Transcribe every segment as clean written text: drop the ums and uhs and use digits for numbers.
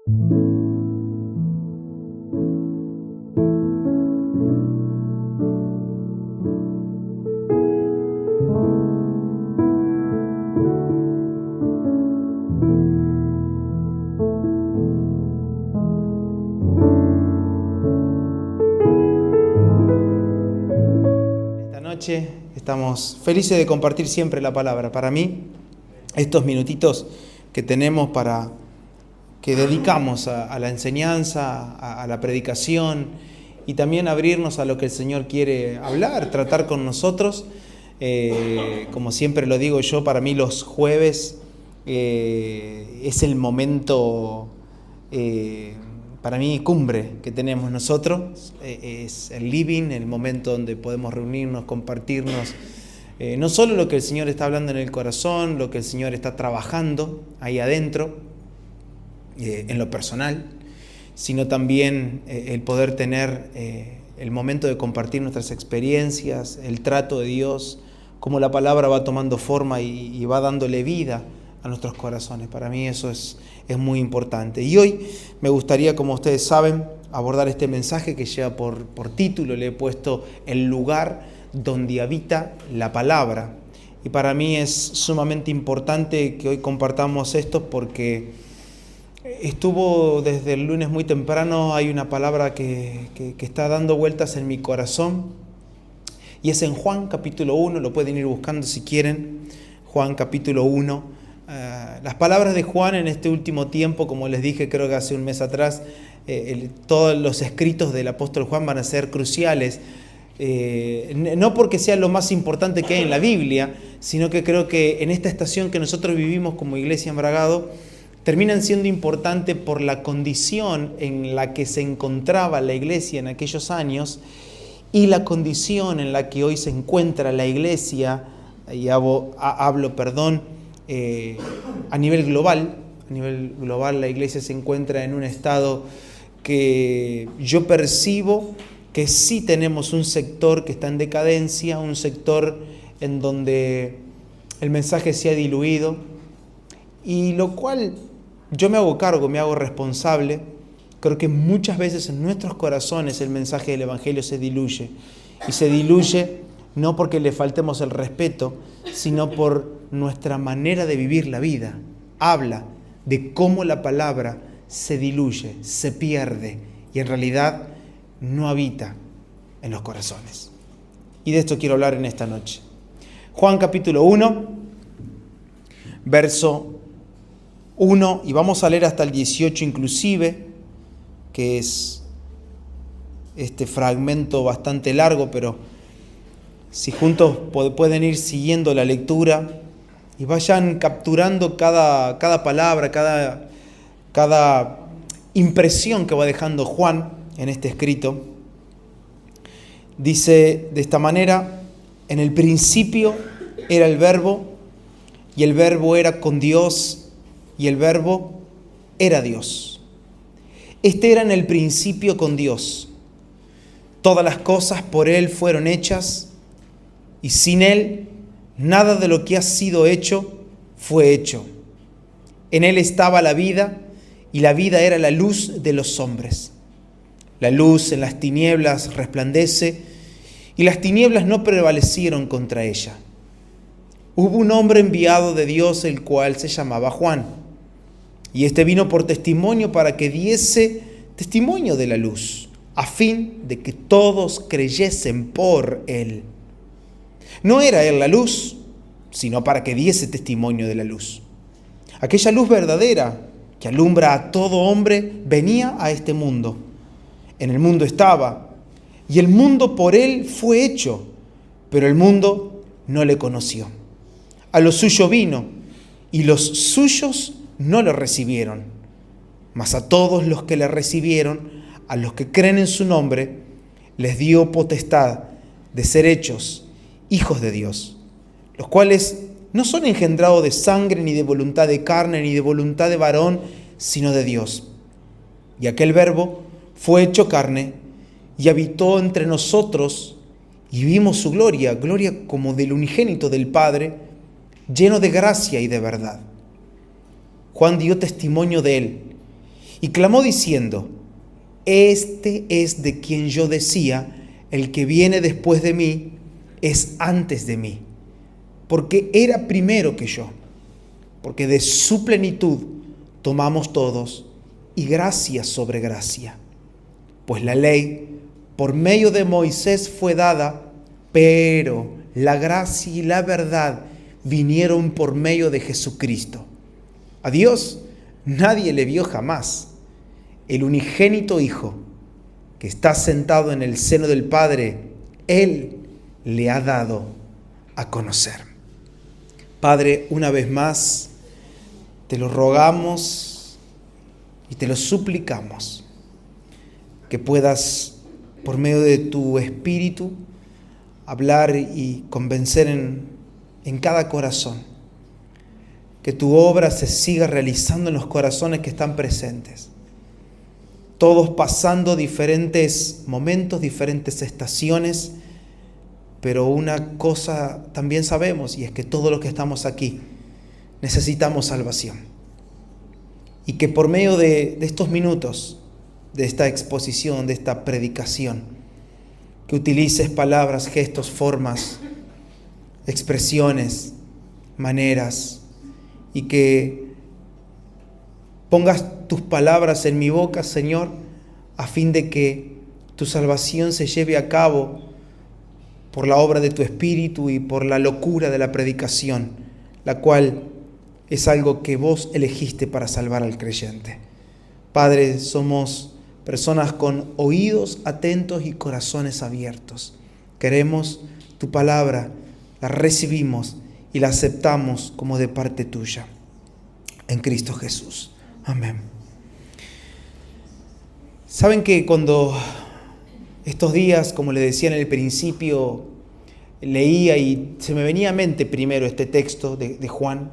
Esta noche estamos felices de compartir siempre la palabra. Para mí, estos minutitos que tenemos que dedicamos a la enseñanza, a la predicación y también abrirnos a lo que el Señor quiere hablar, tratar con nosotros. Como siempre lo digo yo, para mí los jueves es el momento, para mí, cumbre que tenemos nosotros. Es el living, el momento donde podemos reunirnos, compartirnos, no solo lo que el Señor está hablando en el corazón, lo que el Señor está trabajando ahí adentro, en lo personal, sino también el poder tener el momento de compartir nuestras experiencias, el trato de Dios, cómo la palabra va tomando forma y va dándole vida a nuestros corazones. Para mí eso es muy importante. Y hoy me gustaría, como ustedes saben, abordar este mensaje que lleva por título, le he puesto el lugar donde habita la palabra. Y para mí es sumamente importante que hoy compartamos esto porque estuvo desde el lunes muy temprano, hay una palabra que está dando vueltas en mi corazón y es en Juan capítulo 1, lo pueden ir buscando si quieren, Juan capítulo 1. Las palabras de Juan en este último tiempo, como les dije creo que hace un mes atrás, todos los escritos del apóstol Juan van a ser cruciales, no porque sea lo más importante que hay en la Biblia, sino que creo que en esta estación que nosotros vivimos como Iglesia Embragado, terminan siendo importantes por la condición en la que se encontraba la iglesia en aquellos años y la condición en la que hoy se encuentra la iglesia, y hablo, a nivel global. A nivel global la iglesia se encuentra en un estado que yo percibo que sí tenemos un sector que está en decadencia, un sector en donde el mensaje se ha diluido, y lo cual yo me hago cargo, me hago responsable. Creo que muchas veces en nuestros corazones el mensaje del Evangelio se diluye. Y se diluye no porque le faltemos el respeto, sino por nuestra manera de vivir la vida. Habla de cómo la palabra se diluye, se pierde y en realidad no habita en los corazones. Y de esto quiero hablar en esta noche. Juan capítulo 1, verso 1, y vamos a leer hasta el 18 inclusive, que es este fragmento bastante largo, pero si juntos pueden ir siguiendo la lectura y vayan capturando cada palabra, cada impresión que va dejando Juan en este escrito. Dice de esta manera: en el principio era el Verbo, y el Verbo era con Dios, y el Verbo era Dios. Este era en el principio con Dios. Todas las cosas por Él fueron hechas, y sin Él nada de lo que ha sido hecho fue hecho. En Él estaba la vida, y la vida era la luz de los hombres. La luz en las tinieblas resplandece, y las tinieblas no prevalecieron contra ella. Hubo un hombre enviado de Dios, el cual se llamaba Juan. Y este vino por testimonio para que diese testimonio de la luz, a fin de que todos creyesen por él. No era él la luz, sino para que diese testimonio de la luz. Aquella luz verdadera que alumbra a todo hombre venía a este mundo. En el mundo estaba, y el mundo por él fue hecho, pero el mundo no le conoció. A lo suyo vino, y los suyos no lo recibieron. Mas a todos los que le recibieron, a los que creen en su nombre, les dio potestad de ser hechos hijos de Dios, los cuales no son engendrados de sangre, ni de voluntad de carne, ni de voluntad de varón, sino de Dios. Y aquel Verbo fue hecho carne y habitó entre nosotros, y vimos su gloria, gloria como del unigénito del Padre, lleno de gracia y de verdad. Juan dio testimonio de él, Y clamó diciendo: este es de quien yo decía, el que viene después de mí es antes de mí, porque era primero que yo, porque de su plenitud tomamos todos, y gracia sobre gracia. Pues la ley por medio de Moisés fue dada, pero la gracia y la verdad vinieron por medio de Jesucristo. A Dios nadie le vio jamás. El unigénito Hijo, que está sentado en el seno del Padre, Él le ha dado a conocer. Padre, una vez más, te lo rogamos y te lo suplicamos, que puedas, por medio de tu Espíritu, hablar y convencer en cada corazón. Que tu obra se siga realizando en los corazones que están presentes. Todos pasando diferentes momentos, diferentes estaciones, pero una cosa también sabemos, y es que todos los que estamos aquí necesitamos salvación. Y que por medio de estos minutos, de esta exposición, de esta predicación, que utilices palabras, gestos, formas, expresiones, maneras, y que pongas tus palabras en mi boca, Señor, a fin de que tu salvación se lleve a cabo por la obra de tu Espíritu y por la locura de la predicación, la cual es algo que vos elegiste para salvar al creyente. Padre, somos personas con oídos atentos y corazones abiertos. Queremos tu palabra, la recibimos y la aceptamos como de parte tuya. En Cristo Jesús. Amén. Saben que cuando estos días, como les decía en el principio, leía y se me venía a mente primero este texto de Juan,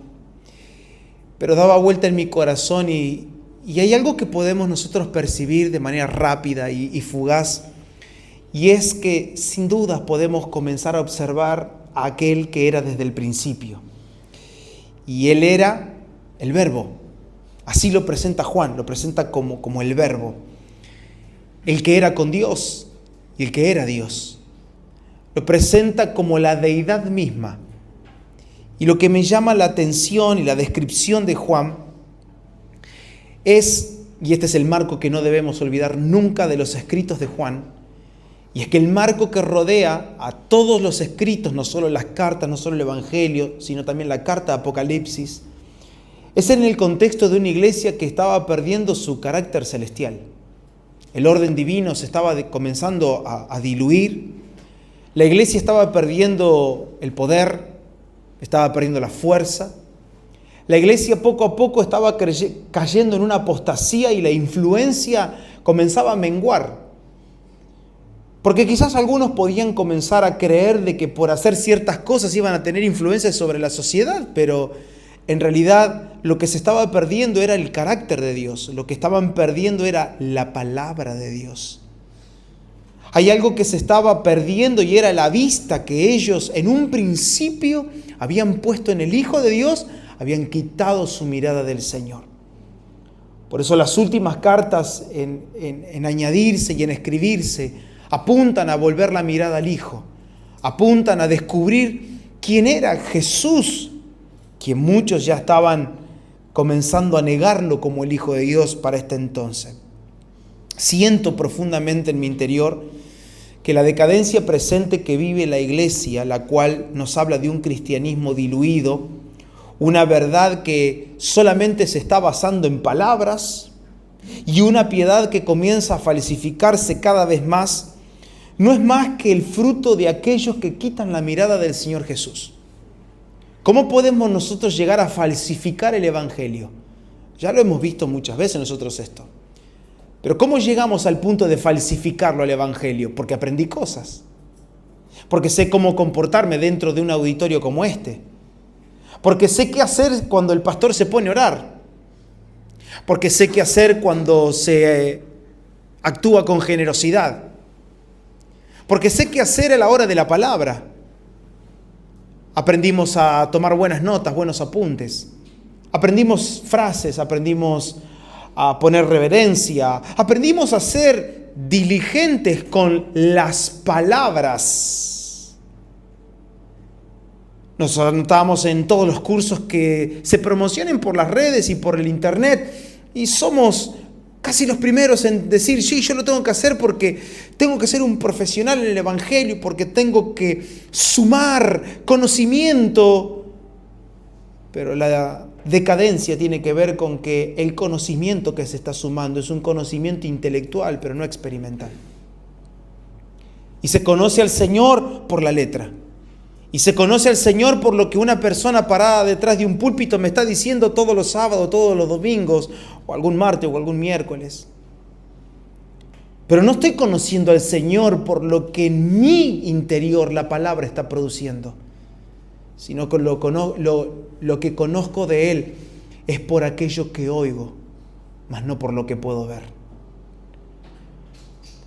pero daba vuelta en mi corazón y hay algo que podemos nosotros percibir de manera rápida y fugaz, y es que sin duda podemos comenzar a observar a aquel que era desde el principio. Y él era el Verbo. Así lo presenta Juan, lo presenta como el Verbo. El que era con Dios y el que era Dios. Lo presenta como la deidad misma. Y lo que me llama la atención y la descripción de Juan es, y este es el marco que no debemos olvidar nunca de los escritos de Juan, y es que el marco que rodea a todos los escritos, no solo las cartas, no solo el Evangelio, sino también la carta de Apocalipsis, es en el contexto de una iglesia que estaba perdiendo su carácter celestial. El orden divino se estaba comenzando a diluir. La iglesia estaba perdiendo el poder, estaba perdiendo la fuerza. La iglesia poco a poco estaba cayendo en una apostasía y la influencia comenzaba a menguar. Porque quizás algunos podían comenzar a creer de que por hacer ciertas cosas iban a tener influencia sobre la sociedad, pero en realidad lo que se estaba perdiendo era el carácter de Dios, lo que estaban perdiendo era la palabra de Dios. Hay algo que se estaba perdiendo y era la vista que ellos en un principio habían puesto en el Hijo de Dios, habían quitado su mirada del Señor. Por eso las últimas cartas en añadirse y en escribirse apuntan a volver la mirada al Hijo, apuntan a descubrir quién era Jesús, quien muchos ya estaban comenzando a negarlo como el Hijo de Dios para este entonces. Siento profundamente en mi interior que la decadencia presente que vive la iglesia, la cual nos habla de un cristianismo diluido, una verdad que solamente se está basando en palabras y una piedad que comienza a falsificarse cada vez más, no es más que el fruto de aquellos que quitan la mirada del Señor Jesús. ¿Cómo podemos nosotros llegar a falsificar el Evangelio? Ya lo hemos visto muchas veces nosotros esto. Pero ¿cómo llegamos al punto de falsificarlo al Evangelio? Porque aprendí cosas. Porque sé cómo comportarme dentro de un auditorio como este. Porque sé qué hacer cuando el pastor se pone a orar. Porque sé qué hacer cuando se actúa con generosidad. Porque sé qué hacer a la hora de la palabra. Aprendimos a tomar buenas notas, buenos apuntes. Aprendimos frases, aprendimos a poner reverencia. Aprendimos a ser diligentes con las palabras. Nos anotamos en todos los cursos que se promocionen por las redes y por el internet. Y somos casi los primeros en decir, sí, yo lo tengo que hacer porque tengo que ser un profesional en el Evangelio, porque tengo que sumar conocimiento. Pero la decadencia tiene que ver con que el conocimiento que se está sumando es un conocimiento intelectual, pero no experimental. Y se conoce al Señor por la letra. Y se conoce al Señor por lo que una persona parada detrás de un púlpito me está diciendo todos los sábados, todos los domingos, o algún martes o algún miércoles. Pero no estoy conociendo al Señor por lo que en mi interior la palabra está produciendo, sino que lo que conozco de Él es por aquello que oigo, mas no por lo que puedo ver.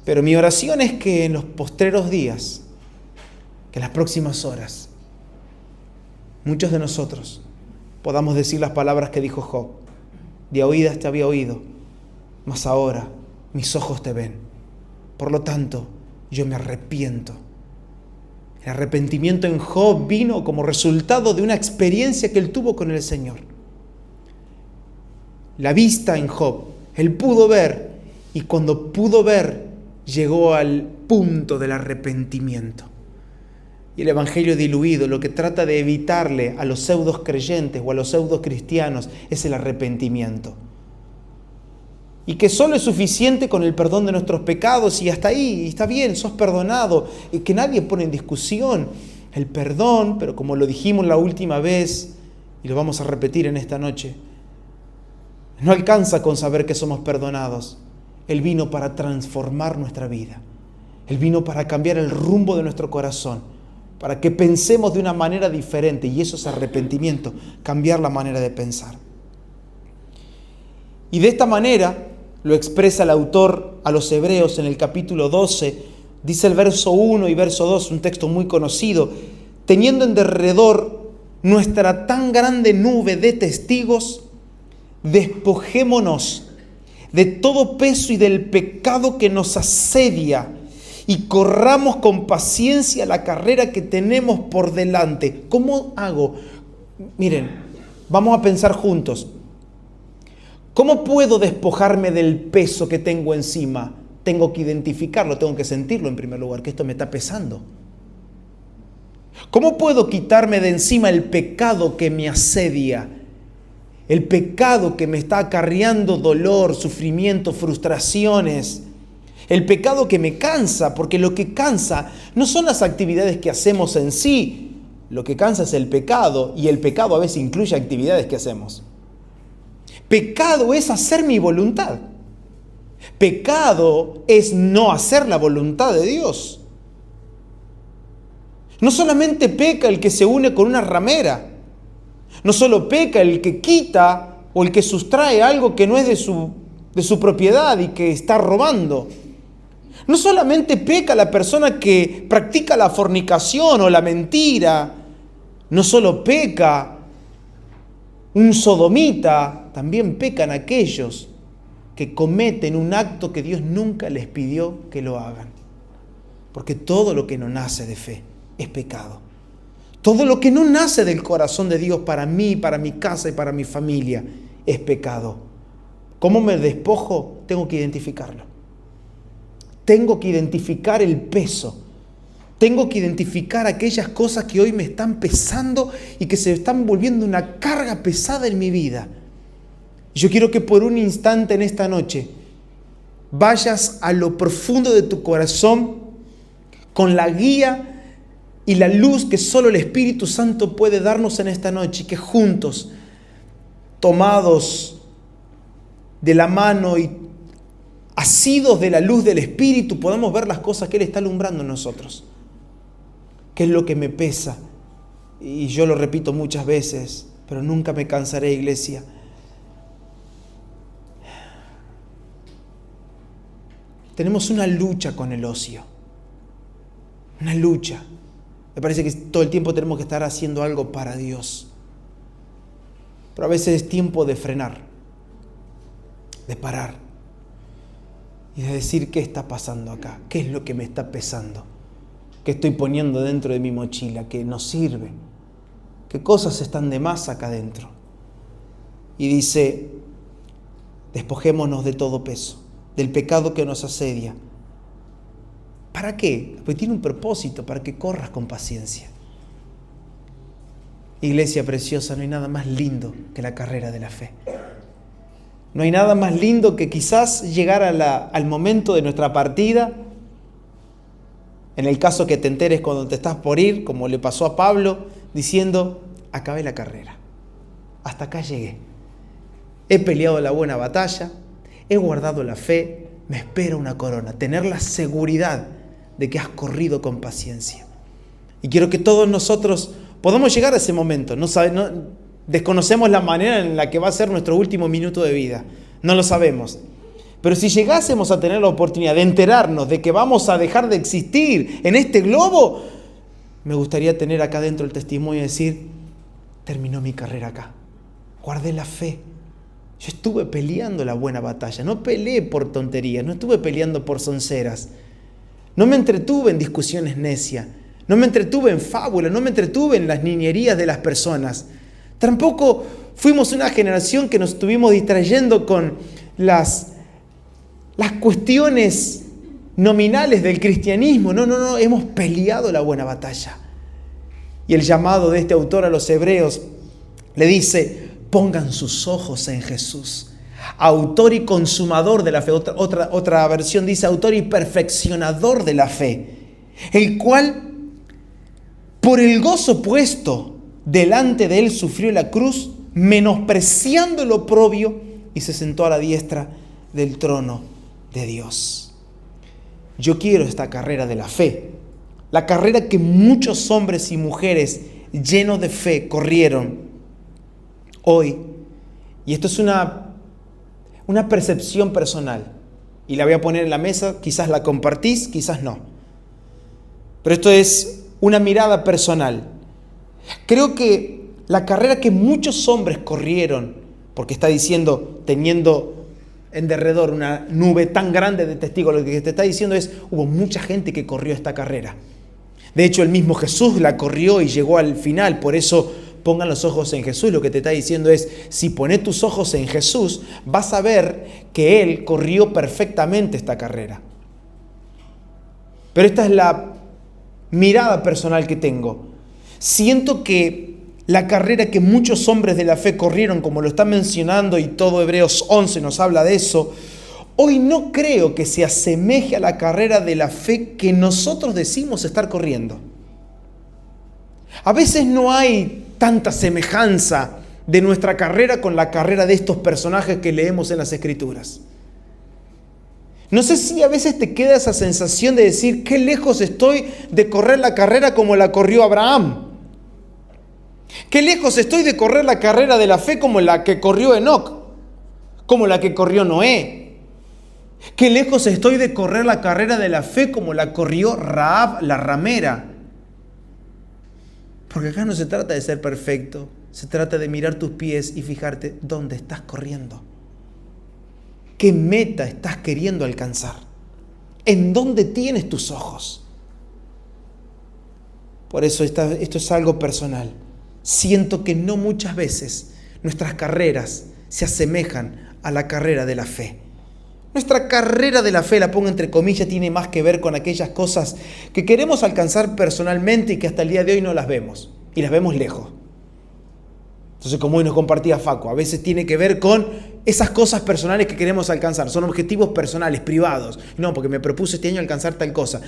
Pero mi oración es que en los postreros días, que en las próximas horas, muchos de nosotros podamos decir las palabras que dijo Job: de oídas te había oído, mas ahora mis ojos te ven. Por lo tanto, yo me arrepiento. El arrepentimiento en Job vino como resultado de una experiencia que él tuvo con el Señor. La vista en Job, él pudo ver, y cuando pudo ver, llegó al punto del arrepentimiento. Y el Evangelio diluido lo que trata de evitarle a los pseudos creyentes o a los pseudos cristianos es el arrepentimiento. Y que solo es suficiente con el perdón de nuestros pecados y hasta ahí, está bien, sos perdonado. Y que nadie pone en discusión el perdón, pero como lo dijimos la última vez y lo vamos a repetir en esta noche, no alcanza con saber que somos perdonados. Él vino para transformar nuestra vida. Él vino para cambiar el rumbo de nuestro corazón, para que pensemos de una manera diferente, y eso es arrepentimiento, cambiar la manera de pensar. Y de esta manera lo expresa el autor a los Hebreos en el capítulo 12, dice el verso 1 y verso 2, un texto muy conocido: teniendo en derredor nuestra tan grande nube de testigos, despojémonos de todo peso y del pecado que nos asedia, y corramos con paciencia la carrera que tenemos por delante. ¿Cómo hago? Miren, vamos a pensar juntos. ¿Cómo puedo despojarme del peso que tengo encima? Tengo que identificarlo, tengo que sentirlo en primer lugar, que esto me está pesando. ¿Cómo puedo quitarme de encima el pecado que me asedia? El pecado que me está acarreando dolor, sufrimiento, frustraciones. El pecado que me cansa, porque lo que cansa no son las actividades que hacemos en sí. Lo que cansa es el pecado, y el pecado a veces incluye actividades que hacemos. Pecado es hacer mi voluntad. Pecado es no hacer la voluntad de Dios. No solamente peca el que se une con una ramera. No solo peca el que quita o el que sustrae algo que no es de su propiedad y que está robando. No solamente peca la persona que practica la fornicación o la mentira. No solo peca un sodomita, también pecan aquellos que cometen un acto que Dios nunca les pidió que lo hagan. Porque todo lo que no nace de fe es pecado. Todo lo que no nace del corazón de Dios para mí, para mi casa y para mi familia es pecado. ¿Cómo me despojo? Tengo que identificarlo. Tengo que identificar el peso. Tengo que identificar aquellas cosas que hoy me están pesando y que se están volviendo una carga pesada en mi vida. Yo quiero que por un instante en esta noche vayas a lo profundo de tu corazón con la guía y la luz que solo el Espíritu Santo puede darnos en esta noche, y que juntos, tomados de la mano y asidos de la luz del Espíritu, podamos ver las cosas que Él está alumbrando en nosotros. ¿Qué es lo que me pesa? Y yo lo repito muchas veces, pero nunca me cansaré, iglesia. Tenemos una lucha con el ocio. Una lucha. Me parece que todo el tiempo tenemos que estar haciendo algo para Dios. Pero a veces es tiempo de frenar. de parar y de decir qué está pasando acá, qué es lo que me está pesando, qué estoy poniendo dentro de mi mochila, que no sirve, qué cosas están de más acá adentro. Y dice, despojémonos de todo peso, del pecado que nos asedia. ¿Para qué? Porque tiene un propósito, para que corras con paciencia. Iglesia preciosa, no hay nada más lindo que la carrera de la fe. No hay nada más lindo que quizás llegar al momento de nuestra partida. En el caso que te enteres cuando te estás por ir, como le pasó a Pablo, diciendo, acabé la carrera. Hasta acá llegué. He peleado la buena batalla, he guardado la fe, me espera una corona. Tener la seguridad de que has corrido con paciencia. Y quiero que todos nosotros podamos llegar a ese momento. Desconocemos la manera en la que va a ser nuestro último minuto de vida. No lo sabemos. Pero si llegásemos a tener la oportunidad de enterarnos de que vamos a dejar de existir en este globo, me gustaría tener acá dentro el testimonio y decir, terminó mi carrera acá. Guardé la fe. Yo estuve peleando la buena batalla. No peleé por tonterías, no estuve peleando por sonceras. No me entretuve en discusiones necias. No me entretuve en fábulas, no me entretuve en las niñerías de las personas. Tampoco fuimos una generación que nos estuvimos distrayendo con las cuestiones nominales del cristianismo. No, hemos peleado la buena batalla. Y el llamado de este autor a los hebreos le dice, pongan sus ojos en Jesús, autor y consumador de la fe. Otra versión dice, autor y perfeccionador de la fe, el cual por el gozo puesto delante de él sufrió la cruz, menospreciando el oprobio, y se sentó a la diestra del trono de Dios. Yo quiero esta carrera de la fe, la carrera que muchos hombres y mujeres llenos de fe corrieron hoy. Y esto es una percepción personal, y la voy a poner en la mesa, quizás la compartís, quizás no. Pero esto es una mirada personal. Creo que la carrera que muchos hombres corrieron, porque está diciendo, teniendo en derredor una nube tan grande de testigos, lo que te está diciendo es, hubo mucha gente que corrió esta carrera. De hecho, el mismo Jesús la corrió y llegó al final. Por eso, pongan los ojos en Jesús. Lo que te está diciendo es, si pones tus ojos en Jesús, vas a ver que Él corrió perfectamente esta carrera. Pero esta es la mirada personal que tengo. Siento que la carrera que muchos hombres de la fe corrieron, como lo está mencionando, y todo Hebreos 11 nos habla de eso, hoy no creo que se asemeje a la carrera de la fe que nosotros decimos estar corriendo. A veces no hay tanta semejanza de nuestra carrera con la carrera de estos personajes que leemos en las Escrituras. No sé si a veces te queda esa sensación de decir, qué lejos estoy de correr la carrera como la corrió Abraham. Qué lejos estoy de correr la carrera de la fe como la que corrió Enoc, como la que corrió Noé. Qué lejos estoy de correr la carrera de la fe como la corrió Rahab, la ramera. Porque acá no se trata de ser perfecto, se trata de mirar tus pies y fijarte dónde estás corriendo. ¿Qué meta estás queriendo alcanzar? ¿En dónde tienes tus ojos? Por eso esto es algo personal. Siento que no muchas veces nuestras carreras se asemejan a la carrera de la fe. Nuestra carrera de la fe, la pongo entre comillas, tiene más que ver con aquellas cosas que queremos alcanzar personalmente y que hasta el día de hoy no las vemos. Y las vemos lejos. Entonces, como hoy nos compartía Facu, a veces tiene que ver con esas cosas personales que queremos alcanzar. Son objetivos personales, privados. No, porque me propuse este año alcanzar tal cosa.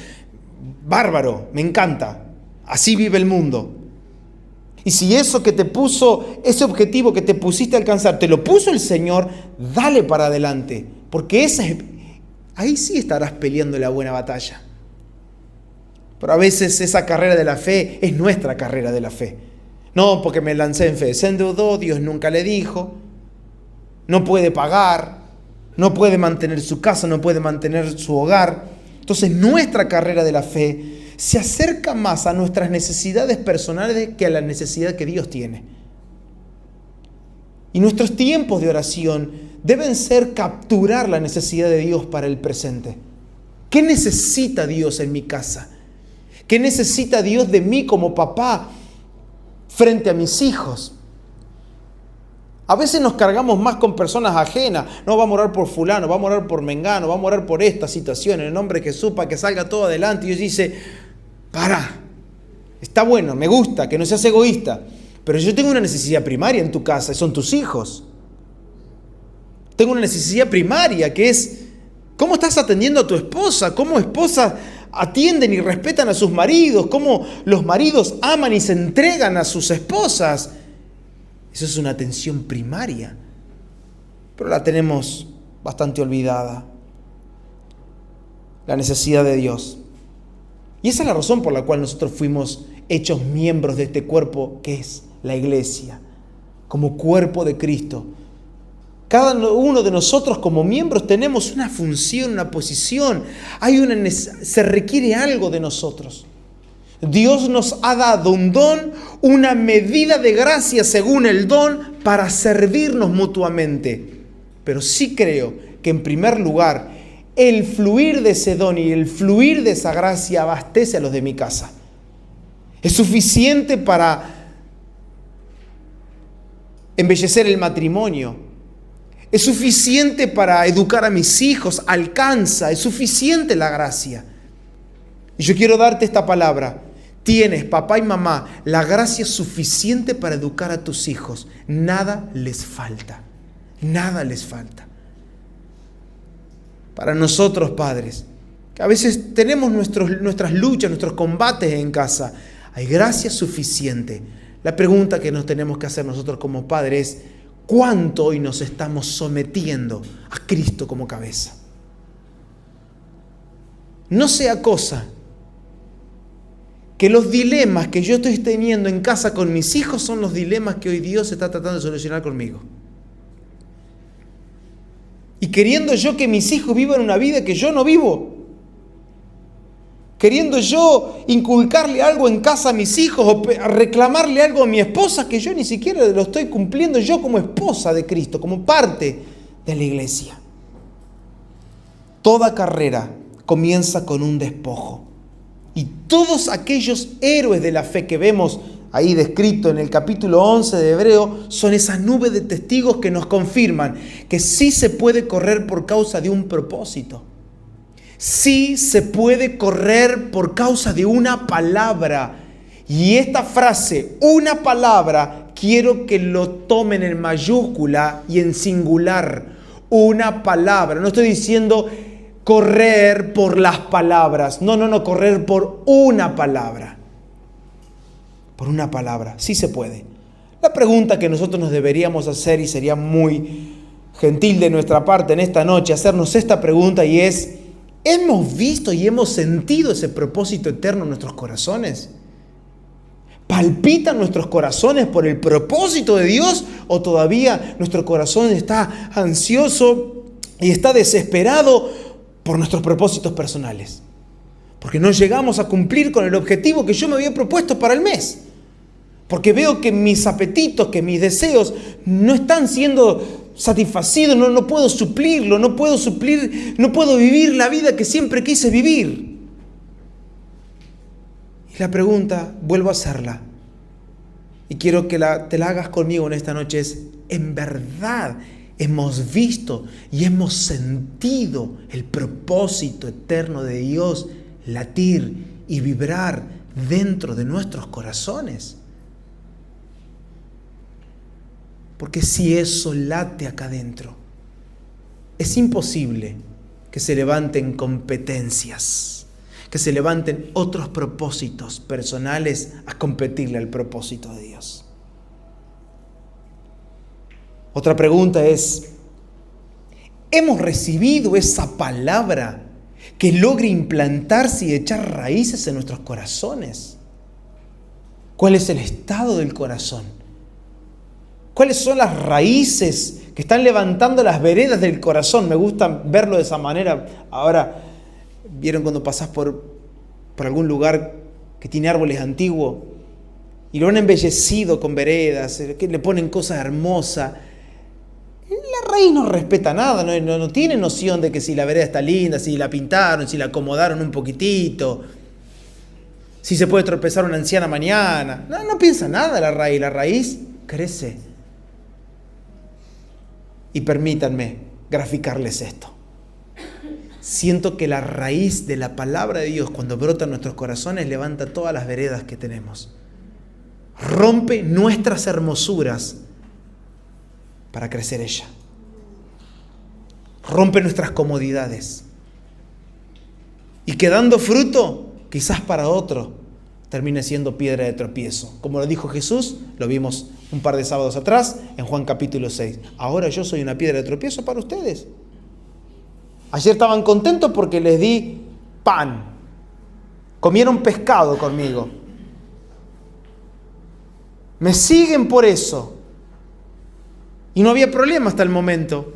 Bárbaro, me encanta. Así vive el mundo. Y si eso que te puso, ese objetivo que te pusiste a alcanzar, te lo puso el Señor, dale para adelante. Porque ahí sí estarás peleando la buena batalla. Pero a veces esa carrera de la fe es nuestra carrera de la fe. No, porque me lancé en fe. Se endeudó, Dios nunca le dijo. No puede pagar. No puede mantener su casa, no puede mantener su hogar. Entonces nuestra carrera de la fe se acerca más a nuestras necesidades personales que a la necesidad que Dios tiene. Y nuestros tiempos de oración deben ser capturar la necesidad de Dios para el presente. ¿Qué necesita Dios en mi casa? ¿Qué necesita Dios de mí como papá frente a mis hijos? A veces nos cargamos más con personas ajenas. No, vamos a orar por fulano, vamos a orar por mengano, vamos a orar por esta situación, en el nombre de Jesús, para que salga todo adelante. Y Dios dice, para, está bueno, me gusta, que no seas egoísta, pero yo tengo una necesidad primaria en tu casa, son tus hijos. Tengo una necesidad primaria, que es, ¿cómo estás atendiendo a tu esposa? ¿Cómo esposas atienden y respetan a sus maridos? ¿Cómo los maridos aman y se entregan a sus esposas? Eso es una atención primaria, pero la tenemos bastante olvidada. La necesidad de Dios. Y esa es la razón por la cual nosotros fuimos hechos miembros de este cuerpo que es la iglesia, como cuerpo de Cristo. Cada uno de nosotros como miembros tenemos una función, una posición. Se requiere algo de nosotros. Dios nos ha dado un don, una medida de gracia según el don para servirnos mutuamente. Pero sí creo que en primer lugar el fluir de ese don y el fluir de esa gracia abastece a los de mi casa. Es suficiente para embellecer el matrimonio. Es suficiente para educar a mis hijos. Alcanza, es suficiente la gracia. Y yo quiero darte esta palabra. Tienes, papá y mamá, la gracia suficiente para educar a tus hijos. Nada les falta. Nada les falta. Para nosotros, padres, que a veces tenemos nuestras luchas, nuestros combates en casa, hay gracia suficiente. La pregunta que nos tenemos que hacer nosotros como padres es, ¿cuánto hoy nos estamos sometiendo a Cristo como cabeza? No sea cosa que los dilemas que yo estoy teniendo en casa con mis hijos son los dilemas que hoy Dios está tratando de solucionar conmigo. Y queriendo yo que mis hijos vivan una vida que yo no vivo. Queriendo yo inculcarle algo en casa a mis hijos o reclamarle algo a mi esposa que yo ni siquiera lo estoy cumpliendo yo como esposa de Cristo, como parte de la iglesia. Toda carrera comienza con un despojo. Y todos aquellos héroes de la fe que vemos ahí descrito en el capítulo 11 de Hebreo son esa nube de testigos que nos confirman que sí se puede correr por causa de un propósito. Sí se puede correr por causa de una palabra. Y esta frase, una palabra, quiero que lo tomen en mayúscula y en singular. Una palabra. No estoy diciendo correr por las palabras. No, correr por una palabra. Por una palabra. Sí se puede. La pregunta que nosotros nos deberíamos hacer, y sería muy gentil de nuestra parte en esta noche, hacernos esta pregunta, y es, ¿hemos visto y hemos sentido ese propósito eterno en nuestros corazones? ¿Palpitan nuestros corazones por el propósito de Dios? ¿O todavía nuestro corazón está ansioso y está desesperado por nuestros propósitos personales? Porque no llegamos a cumplir con el objetivo que yo me había propuesto para el mes. Porque veo que mis apetitos, que mis deseos no están siendo satisfacidos, no puedo suplirlo, no puedo vivir la vida que siempre quise vivir. Y la pregunta, vuelvo a hacerla, y quiero que te la hagas conmigo en esta noche, es, ¿en verdad hemos visto y hemos sentido el propósito eterno de Dios latir y vibrar dentro de nuestros corazones? Porque si eso late acá adentro, es imposible que se levanten competencias, que se levanten otros propósitos personales a competirle al propósito de Dios. Otra pregunta es, ¿hemos recibido esa palabra que logre implantarse y echar raíces en nuestros corazones? ¿Cuál es el estado del corazón? ¿Cuáles son las raíces que están levantando las veredas del corazón? Me gusta verlo de esa manera. Ahora, ¿vieron cuando pasás por algún lugar que tiene árboles antiguos y lo han embellecido con veredas, que le ponen cosas hermosas? La raíz no respeta nada, no tiene noción de que si la vereda está linda, si la pintaron, si la acomodaron un poquitito, si se puede tropezar una anciana mañana. No piensa nada la raíz crece. Y permítanme graficarles esto. Siento que la raíz de la palabra de Dios, cuando brota en nuestros corazones, levanta todas las veredas que tenemos. Rompe nuestras hermosuras para crecer ella. Rompe nuestras comodidades. Y quedando fruto, quizás para otro, termine siendo piedra de tropiezo. Como lo dijo Jesús, lo vimos un par de sábados atrás, en Juan capítulo 6. Ahora yo soy una piedra de tropiezo para ustedes. Ayer estaban contentos porque les di pan. Comieron pescado conmigo. Me siguen por eso. Y no había problema hasta el momento.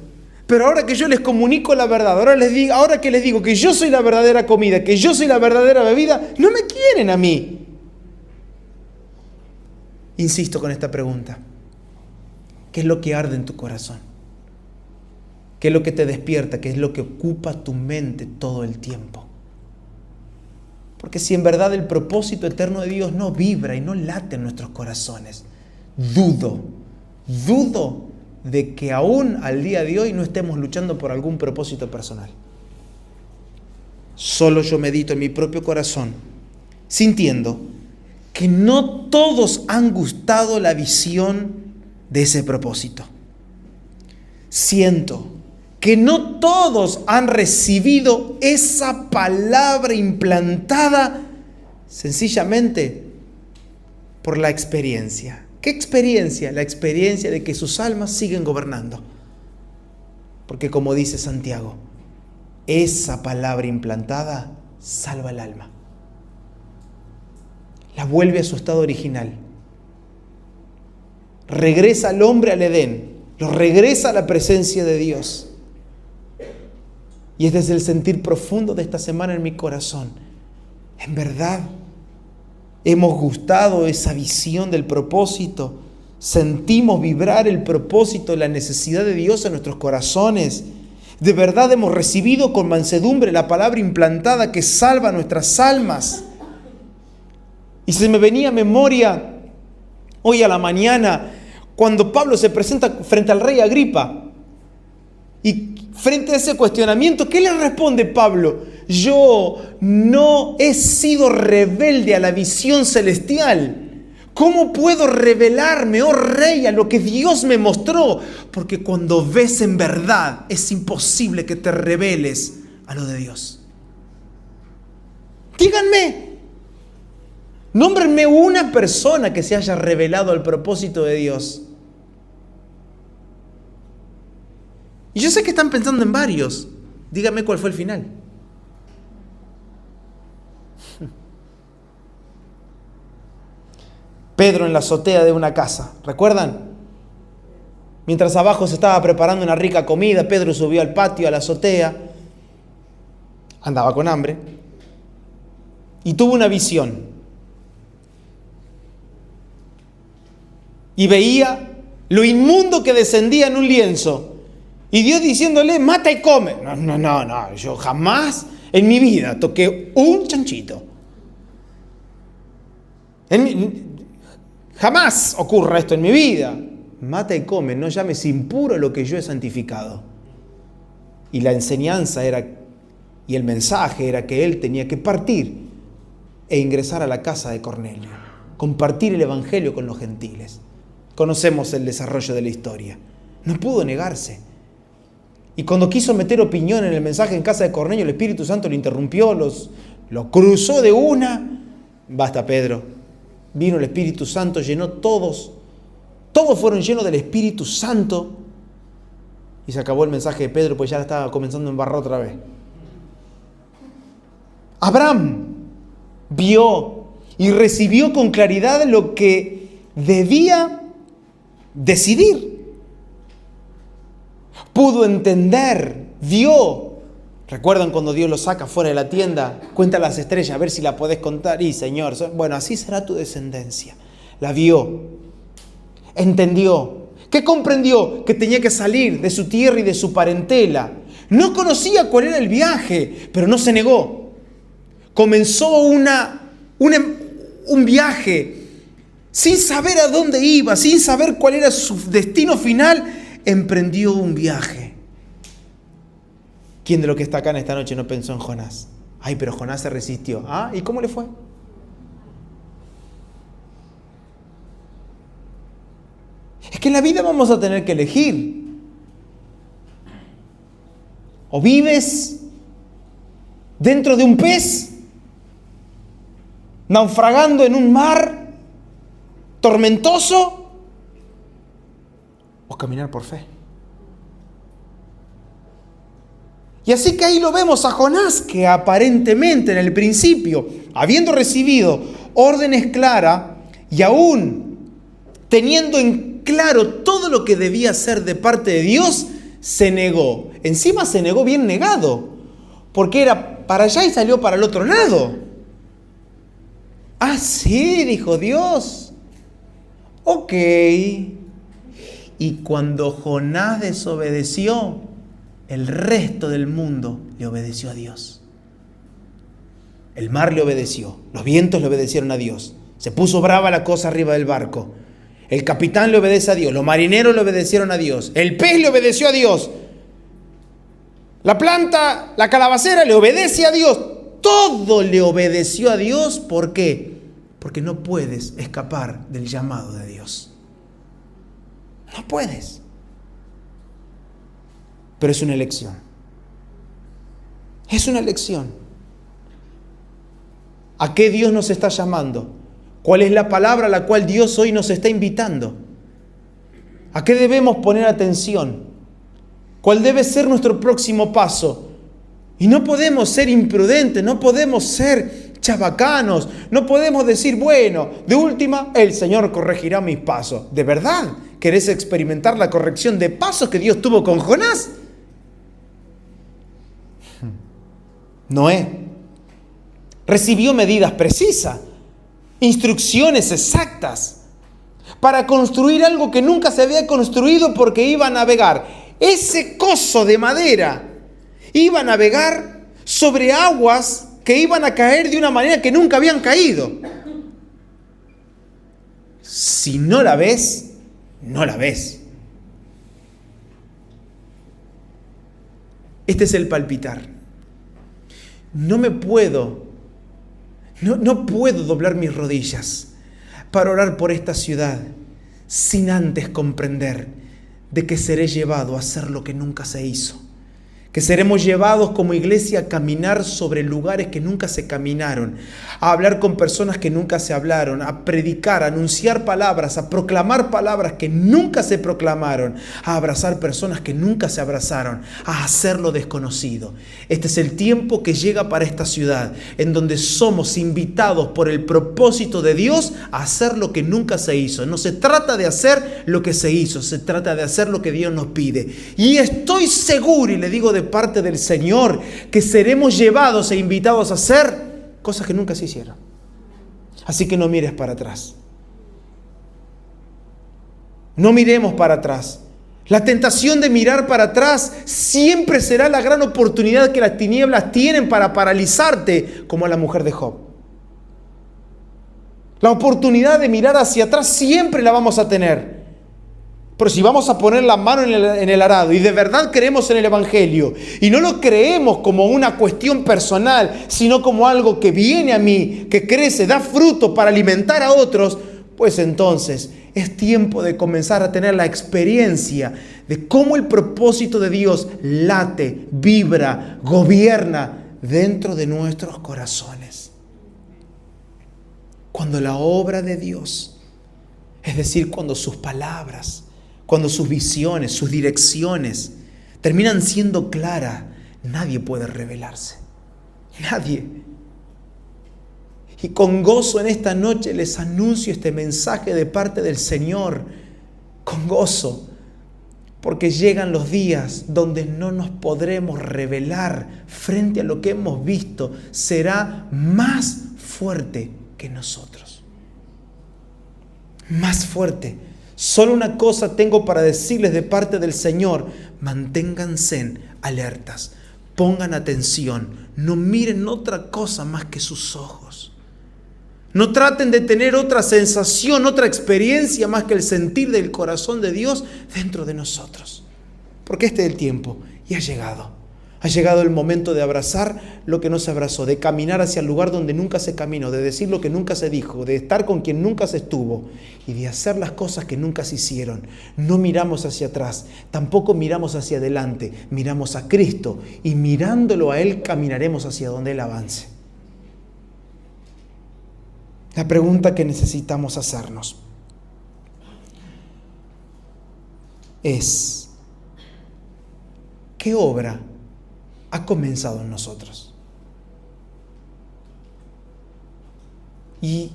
Pero ahora que yo les comunico la verdad, ahora que les digo que yo soy la verdadera comida, que yo soy la verdadera bebida, no me quieren a mí. Insisto con esta pregunta. ¿Qué es lo que arde en tu corazón? ¿Qué es lo que te despierta? ¿Qué es lo que ocupa tu mente todo el tiempo? Porque si en verdad el propósito eterno de Dios no vibra y no late en nuestros corazones, dudo de que aún al día de hoy no estemos luchando por algún propósito personal. Solo yo medito en mi propio corazón, sintiendo que no todos han gustado la visión de ese propósito. Siento que no todos han recibido esa palabra implantada sencillamente por la experiencia. ¿Qué experiencia? La experiencia de que sus almas siguen gobernando. Porque como dice Santiago, esa palabra implantada salva el alma. La vuelve a su estado original. Regresa al hombre al Edén. Lo regresa a la presencia de Dios. Y este es el sentir profundo de esta semana en mi corazón. En verdad, hemos gustado esa visión del propósito. Sentimos vibrar el propósito, la necesidad de Dios en nuestros corazones. De verdad hemos recibido con mansedumbre la palabra implantada que salva nuestras almas. Y se me venía a memoria hoy a la mañana cuando Pablo se presenta frente al rey Agripa. Y frente a ese cuestionamiento, ¿qué le responde Pablo? Yo no he sido rebelde a la visión celestial. ¿Cómo puedo revelarme, oh rey, a lo que Dios me mostró? Porque cuando ves en verdad, es imposible que te reveles a lo de Dios. Díganme, nómbrenme una persona que se haya revelado al propósito de Dios. Y yo sé que están pensando en varios. Díganme cuál fue el final. Pedro en la azotea de una casa, ¿recuerdan? Mientras abajo se estaba preparando una rica comida, Pedro subió al patio, a la azotea. Andaba con hambre. Y tuvo una visión. Y veía lo inmundo que descendía en un lienzo. Y Dios diciéndole, mata y come. No, yo jamás en mi vida toqué un chanchito. Jamás ocurra esto en mi vida. Mata y come, no llames impuro lo que yo he santificado. Y la enseñanza era, y el mensaje era que él tenía que partir e ingresar a la casa de Cornelio. Compartir el evangelio con los gentiles. Conocemos el desarrollo de la historia. No pudo negarse. Y cuando quiso meter opinión en el mensaje en casa de Cornelio, el Espíritu Santo lo interrumpió, lo cruzó de una. Basta, Pedro. Vino el Espíritu Santo, llenó todos fueron llenos del Espíritu Santo. Y se acabó el mensaje de Pedro, pues ya estaba comenzando a embarrar otra vez. Abraham vio y recibió con claridad lo que debía decidir. Pudo entender, vio. ¿Recuerdan cuando Dios lo saca fuera de la tienda? Cuenta las estrellas, a ver si la podés contar. Y Señor, bueno, así será tu descendencia. La vio, entendió, ¿Qué comprendió? Que tenía que salir de su tierra y de su parentela. No conocía cuál era el viaje, pero no se negó. Comenzó un viaje sin saber a dónde iba, sin saber cuál era su destino final. Emprendió un viaje. ¿Quién de los que está acá en esta noche no pensó en Jonás? Ay, pero Jonás se resistió. ¿Ah? ¿Y cómo le fue? Es que en la vida vamos a tener que elegir. O vives dentro de un pez, naufragando en un mar tormentoso, o caminar por fe. Y así que ahí lo vemos a Jonás, que aparentemente en el principio, habiendo recibido órdenes claras y aún teniendo en claro todo lo que debía hacer de parte de Dios, se negó. Encima se negó bien negado, porque era para allá y salió para el otro lado. Ah, sí, dijo Dios. Ok. Y cuando Jonás desobedeció, el resto del mundo le obedeció a Dios. El mar le obedeció, los vientos le obedecieron a Dios. Se puso brava la cosa arriba del barco. El capitán le obedece a Dios, los marineros le obedecieron a Dios, el pez le obedeció a Dios, la planta, la calabacera le obedece a Dios, todo le obedeció a Dios. ¿Por qué? Porque no puedes escapar del llamado de Dios. No puedes. Pero es una elección. Es una elección. ¿A qué Dios nos está llamando? ¿Cuál es la palabra a la cual Dios hoy nos está invitando? ¿A qué debemos poner atención? ¿Cuál debe ser nuestro próximo paso? Y no podemos ser imprudentes, no podemos ser chabacanos, no podemos decir, bueno, de última, el Señor corregirá mis pasos. ¿De verdad querés experimentar la corrección de pasos que Dios tuvo con Jonás? Noé recibió medidas precisas, instrucciones exactas para construir algo que nunca se había construido, porque iba a navegar. Ese coso de madera iba a navegar sobre aguas que iban a caer de una manera que nunca habían caído. Si no la ves, no la ves. Este es el palpitar. No puedo doblar mis rodillas para orar por esta ciudad sin antes comprender de que seré llevado a hacer lo que nunca se hizo. Que seremos llevados como iglesia a caminar sobre lugares que nunca se caminaron, a hablar con personas que nunca se hablaron, a predicar, a anunciar palabras, a proclamar palabras que nunca se proclamaron, a abrazar personas que nunca se abrazaron, a hacer lo desconocido. Este es el tiempo que llega para esta ciudad, en donde somos invitados por el propósito de Dios a hacer lo que nunca se hizo. No se trata de hacer lo que se hizo, se trata de hacer lo que Dios nos pide. Y estoy seguro, y le digo de parte del Señor, que seremos llevados e invitados a hacer cosas que nunca se hicieron. Así que no mires para atrás. No miremos para atrás. La tentación de mirar para atrás siempre será la gran oportunidad que las tinieblas tienen para paralizarte, como a la mujer de Job. La oportunidad de mirar hacia atrás siempre la vamos a tener. Pero si vamos a poner la mano en el arado y de verdad creemos en el Evangelio y no lo creemos como una cuestión personal, sino como algo que viene a mí, que crece, da fruto para alimentar a otros, pues entonces es tiempo de comenzar a tener la experiencia de cómo el propósito de Dios late, vibra, gobierna dentro de nuestros corazones. Cuando la obra de Dios, es decir, cuando sus palabras, cuando sus visiones, sus direcciones terminan siendo claras, nadie puede rebelarse. Nadie. Y con gozo en esta noche les anuncio este mensaje de parte del Señor. Con gozo. Porque llegan los días donde no nos podremos rebelar frente a lo que hemos visto. Será más fuerte que nosotros. Más fuerte. Solo una cosa tengo para decirles de parte del Señor: manténganse alertas, pongan atención, no miren otra cosa más que sus ojos. No traten de tener otra sensación, otra experiencia más que el sentir del corazón de Dios dentro de nosotros. Porque este es el tiempo y ha llegado. Ha llegado el momento de abrazar lo que no se abrazó, de caminar hacia el lugar donde nunca se caminó, de decir lo que nunca se dijo, de estar con quien nunca se estuvo y de hacer las cosas que nunca se hicieron. No miramos hacia atrás, tampoco miramos hacia adelante, miramos a Cristo y mirándolo a Él caminaremos hacia donde Él avance. La pregunta que necesitamos hacernos es: ¿qué obra ha comenzado en nosotros? Y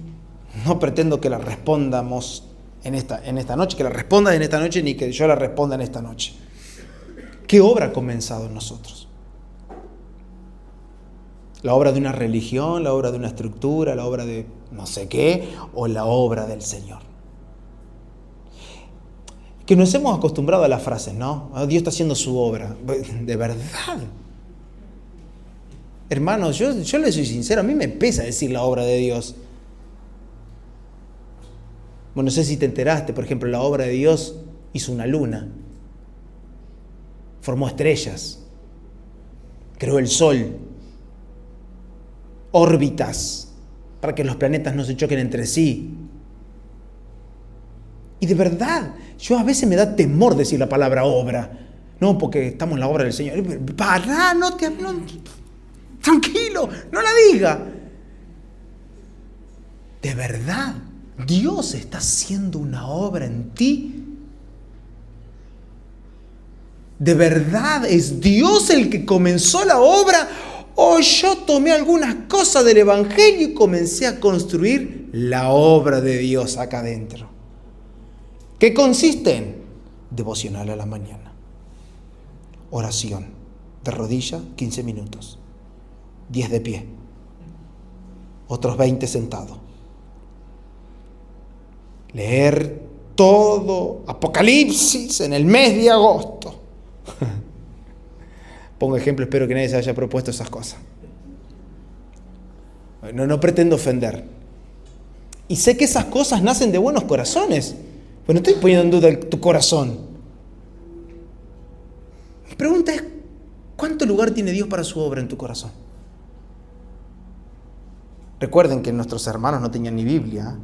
no pretendo que la respondamos en esta noche, que la respondas en esta noche, ni que yo la responda en esta noche. ¿Qué obra ha comenzado en nosotros? ¿La obra de una religión, la obra de una estructura, la obra de no sé qué, o la obra del Señor? Que nos hemos acostumbrado a las frases, ¿no? Dios está haciendo su obra. ¿De verdad? Hermanos, yo les soy sincero, a mí me pesa decir la obra de Dios. Bueno, no sé si te enteraste, por ejemplo, la obra de Dios hizo una luna, formó estrellas, creó el sol, órbitas, para que los planetas no se choquen entre sí. Y de verdad, yo a veces me da temor decir la palabra obra. No, porque estamos en la obra del Señor. Pará, tranquilo, no la diga. De verdad, Dios está haciendo una obra en ti. ¿De verdad es Dios el que comenzó la obra? ¿O yo tomé algunas cosas del Evangelio y comencé a construir la obra de Dios acá adentro? ¿Qué consiste en? Devocional a la mañana, oración de rodilla 15 minutos, 10 de pie, otros 20 sentados, leer todo Apocalipsis en el mes de agosto. Pongo ejemplo, espero que nadie se haya propuesto esas cosas. No pretendo ofender. Y sé que esas cosas nacen de buenos corazones. Pues no estoy poniendo en duda tu corazón. Mi pregunta es: ¿cuánto lugar tiene Dios para su obra en tu corazón? Recuerden que nuestros hermanos no tenían ni Biblia.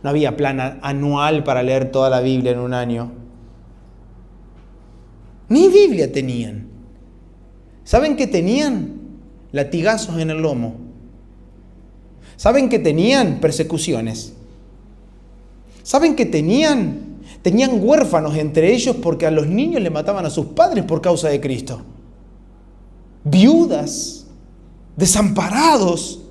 No había plan anual para leer toda la Biblia en un año. Ni Biblia tenían. ¿Saben qué tenían? Latigazos en el lomo. ¿Saben qué tenían? Persecuciones. ¿Saben qué tenían? Tenían huérfanos entre ellos porque a los niños le mataban a sus padres por causa de Cristo. Viudas, desamparados.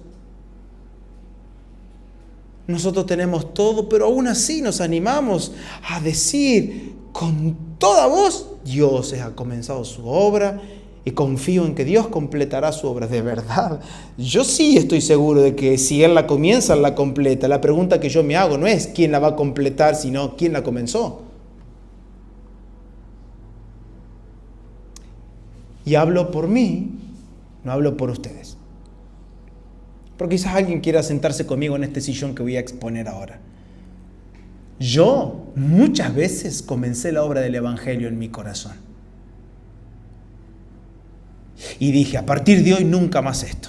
Nosotros tenemos todo, pero aún así nos animamos a decir con toda voz: Dios ha comenzado su obra y confío en que Dios completará su obra. De verdad, yo sí estoy seguro de que si Él la comienza, Él la completa. La pregunta que yo me hago no es quién la va a completar, sino quién la comenzó. Y hablo por mí, no hablo por ustedes. Porque quizás alguien quiera sentarse conmigo en este sillón que voy a exponer ahora. Yo muchas veces comencé la obra del Evangelio en mi corazón. Y dije: a partir de hoy nunca más esto.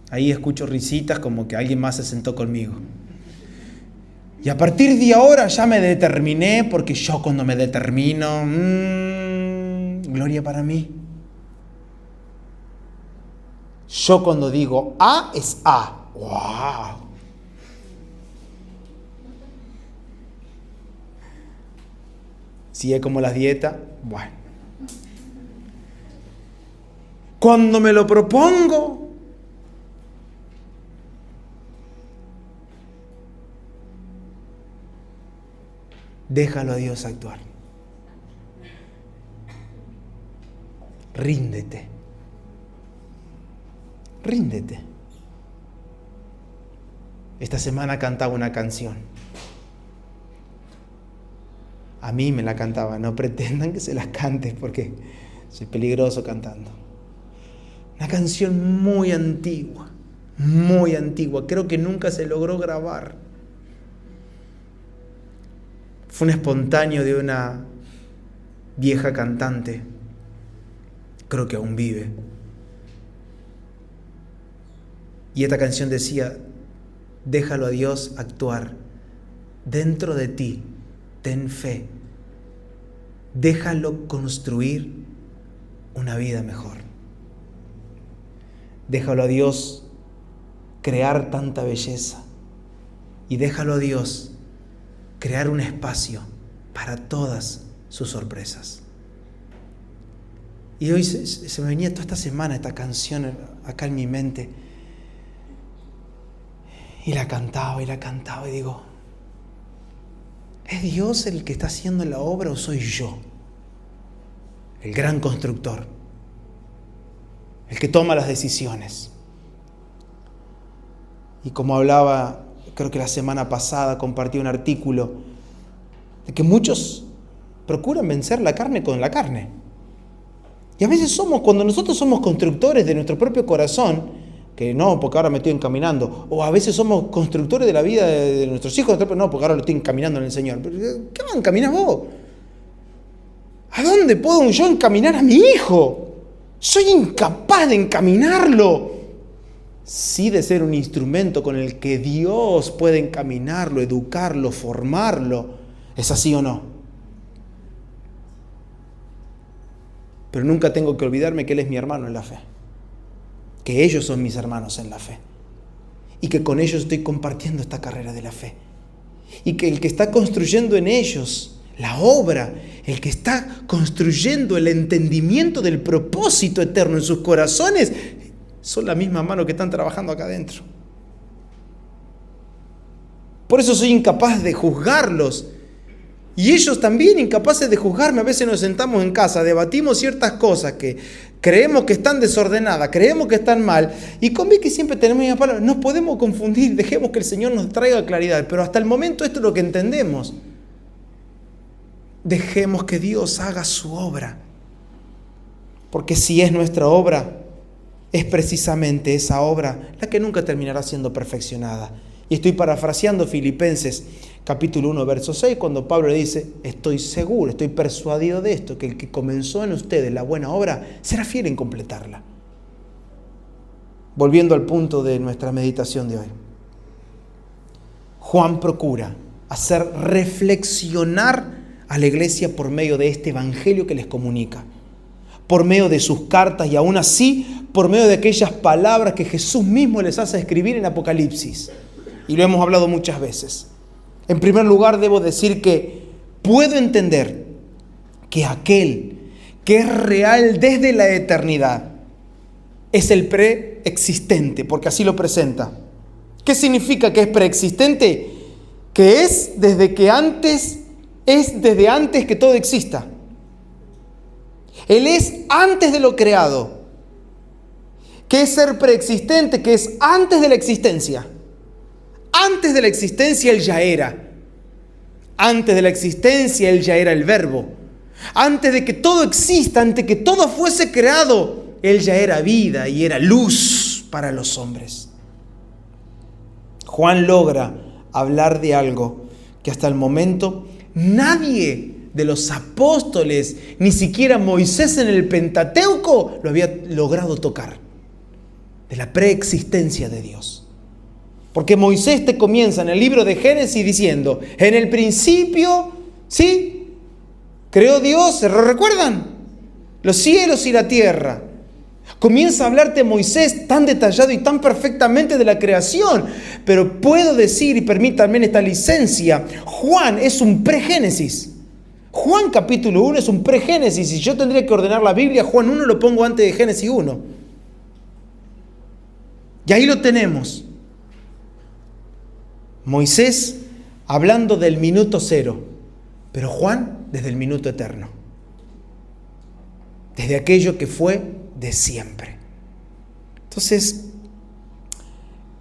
Ahí escucho risitas como que alguien más se sentó conmigo. Y a partir de ahora ya me determiné, porque yo cuando me determino, gloria para mí. Yo cuando digo A es A. ¡Wow! Si es como las dietas, bueno. Cuando me lo propongo, déjalo a Dios actuar. Ríndete. Ríndete. Esta semana cantaba una canción. A mí me la cantaba, no pretendan que se las cante porque soy peligroso cantando. Una canción muy antigua, creo que nunca se logró grabar. Fue un espontáneo de una vieja cantante, creo que aún vive. Y esta canción decía: déjalo a Dios actuar dentro de ti, ten fe, déjalo construir una vida mejor. Déjalo a Dios crear tanta belleza y déjalo a Dios crear un espacio para todas sus sorpresas. Y hoy se me venía toda esta semana esta canción acá en mi mente. Y la cantaba y digo, ¿es Dios el que está haciendo la obra o soy yo? El gran constructor, el que toma las decisiones. Y como hablaba, creo que la semana pasada compartí un artículo de que muchos procuran vencer la carne con la carne. Y a veces cuando nosotros somos constructores de nuestro propio corazón, que no, porque ahora me estoy encaminando, o a veces somos constructores de la vida de nuestros hijos, no, porque ahora lo estoy encaminando en el Señor. ¿Qué va a encaminar vos? ¿A dónde puedo yo encaminar a mi hijo? Soy incapaz de encaminarlo. Sí, de ser un instrumento con el que Dios puede encaminarlo, educarlo, formarlo. ¿Es así o no? Pero nunca tengo que olvidarme que Él es mi hermano en la fe, que ellos son mis hermanos en la fe y que con ellos estoy compartiendo esta carrera de la fe y que el que está construyendo en ellos la obra, el que está construyendo el entendimiento del propósito eterno en sus corazones, son la misma mano que están trabajando acá adentro. Por eso soy incapaz de juzgarlos. Y ellos también incapaces de juzgarme. A veces nos sentamos en casa, debatimos ciertas cosas que creemos que están desordenadas, creemos que están mal, y con Vicky siempre tenemos las palabras. Nos podemos confundir, dejemos que el Señor nos traiga claridad, pero hasta el momento esto es lo que entendemos. Dejemos que Dios haga su obra, porque si es nuestra obra, es precisamente esa obra la que nunca terminará siendo perfeccionada. Y estoy parafraseando Filipenses capítulo 1, verso 6, cuando Pablo le dice, estoy seguro, estoy persuadido de esto, que el que comenzó en ustedes la buena obra, será fiel en completarla. Volviendo al punto de nuestra meditación de hoy. Juan procura hacer reflexionar a la iglesia por medio de este evangelio que les comunica, por medio de sus cartas y aún así por medio de aquellas palabras que Jesús mismo les hace escribir en Apocalipsis. Y lo hemos hablado muchas veces. En primer lugar, debo decir que puedo entender que aquel que es real desde la eternidad es el preexistente, porque así lo presenta. ¿Qué significa que es preexistente? Que es desde antes que todo exista. Él es antes de lo creado. ¿Qué es ser preexistente? Que es antes de la existencia. Antes de la existencia Él ya era. Antes de la existencia Él ya era el Verbo. Antes de que todo exista, antes de que todo fuese creado, Él ya era vida y era luz para los hombres. Juan logra hablar de algo que hasta el momento nadie de los apóstoles, ni siquiera Moisés en el Pentateuco, lo había logrado tocar. De la preexistencia de Dios. Porque Moisés te comienza en el libro de Génesis diciendo, en el principio, ¿sí? Creó Dios, ¿se recuerdan? Los cielos y la tierra. Comienza a hablarte Moisés tan detallado y tan perfectamente de la creación. Pero puedo decir, y permítanme esta licencia, Juan es un pregénesis. Juan capítulo 1 es un pregénesis. Si yo tendría que ordenar la Biblia, Juan 1 lo pongo antes de Génesis 1. Y ahí lo tenemos. Moisés hablando del minuto cero, pero Juan desde el minuto eterno. Desde aquello que fue de siempre. Entonces,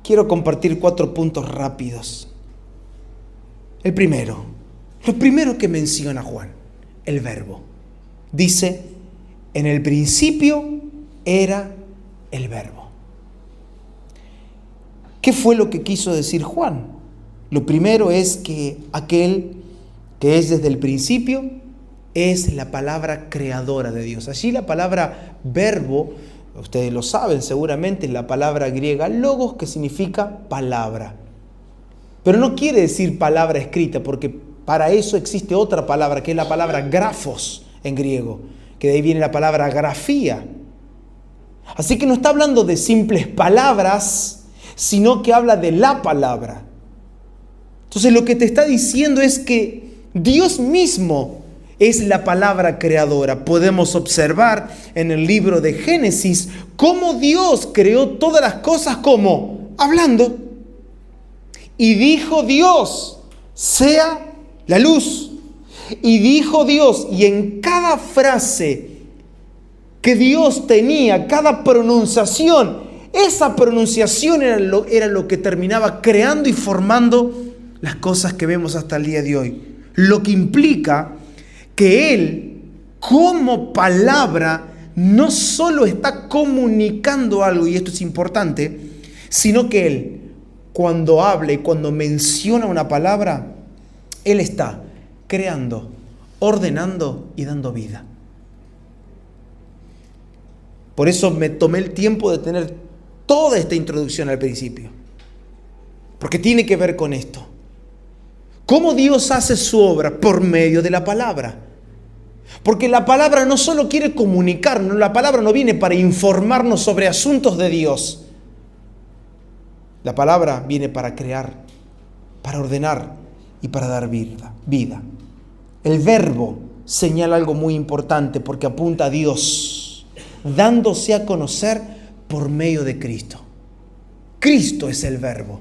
quiero compartir 4 puntos rápidos. El primero, Lo primero que menciona Juan, el verbo. Dice, en el principio era el verbo. ¿Qué fue lo que quiso decir Juan? Lo primero es que aquel que es desde el principio es la palabra creadora de Dios. Allí la palabra verbo, ustedes lo saben seguramente, es la palabra griega logos, que significa palabra. Pero no quiere decir palabra escrita, porque para eso existe otra palabra, que es la palabra grafos en griego, que de ahí viene la palabra grafía. Así que no está hablando de simples palabras, sino que habla de la palabra. Entonces lo que te está diciendo es que Dios mismo es la palabra creadora. Podemos observar en el libro de Génesis cómo Dios creó todas las cosas como hablando. Y dijo Dios, sea la luz. Y dijo Dios, y en cada frase que Dios tenía, cada pronunciación, esa pronunciación era lo que terminaba creando y formando las cosas que vemos hasta el día de hoy. Lo que implica que Él, como palabra, no solo está comunicando algo, y esto es importante, sino que Él, cuando habla y cuando menciona una palabra, Él está creando, ordenando y dando vida. Por eso me tomé el tiempo de tener toda esta introducción al principio, porque tiene que ver con esto. ¿Cómo Dios hace su obra? Por medio de la palabra. Porque la palabra no solo quiere comunicarnos, la palabra no viene para informarnos sobre asuntos de Dios. La palabra viene para crear, para ordenar y para dar vida. El verbo señala algo muy importante porque apunta a Dios, dándose a conocer por medio de Cristo. Cristo es el verbo.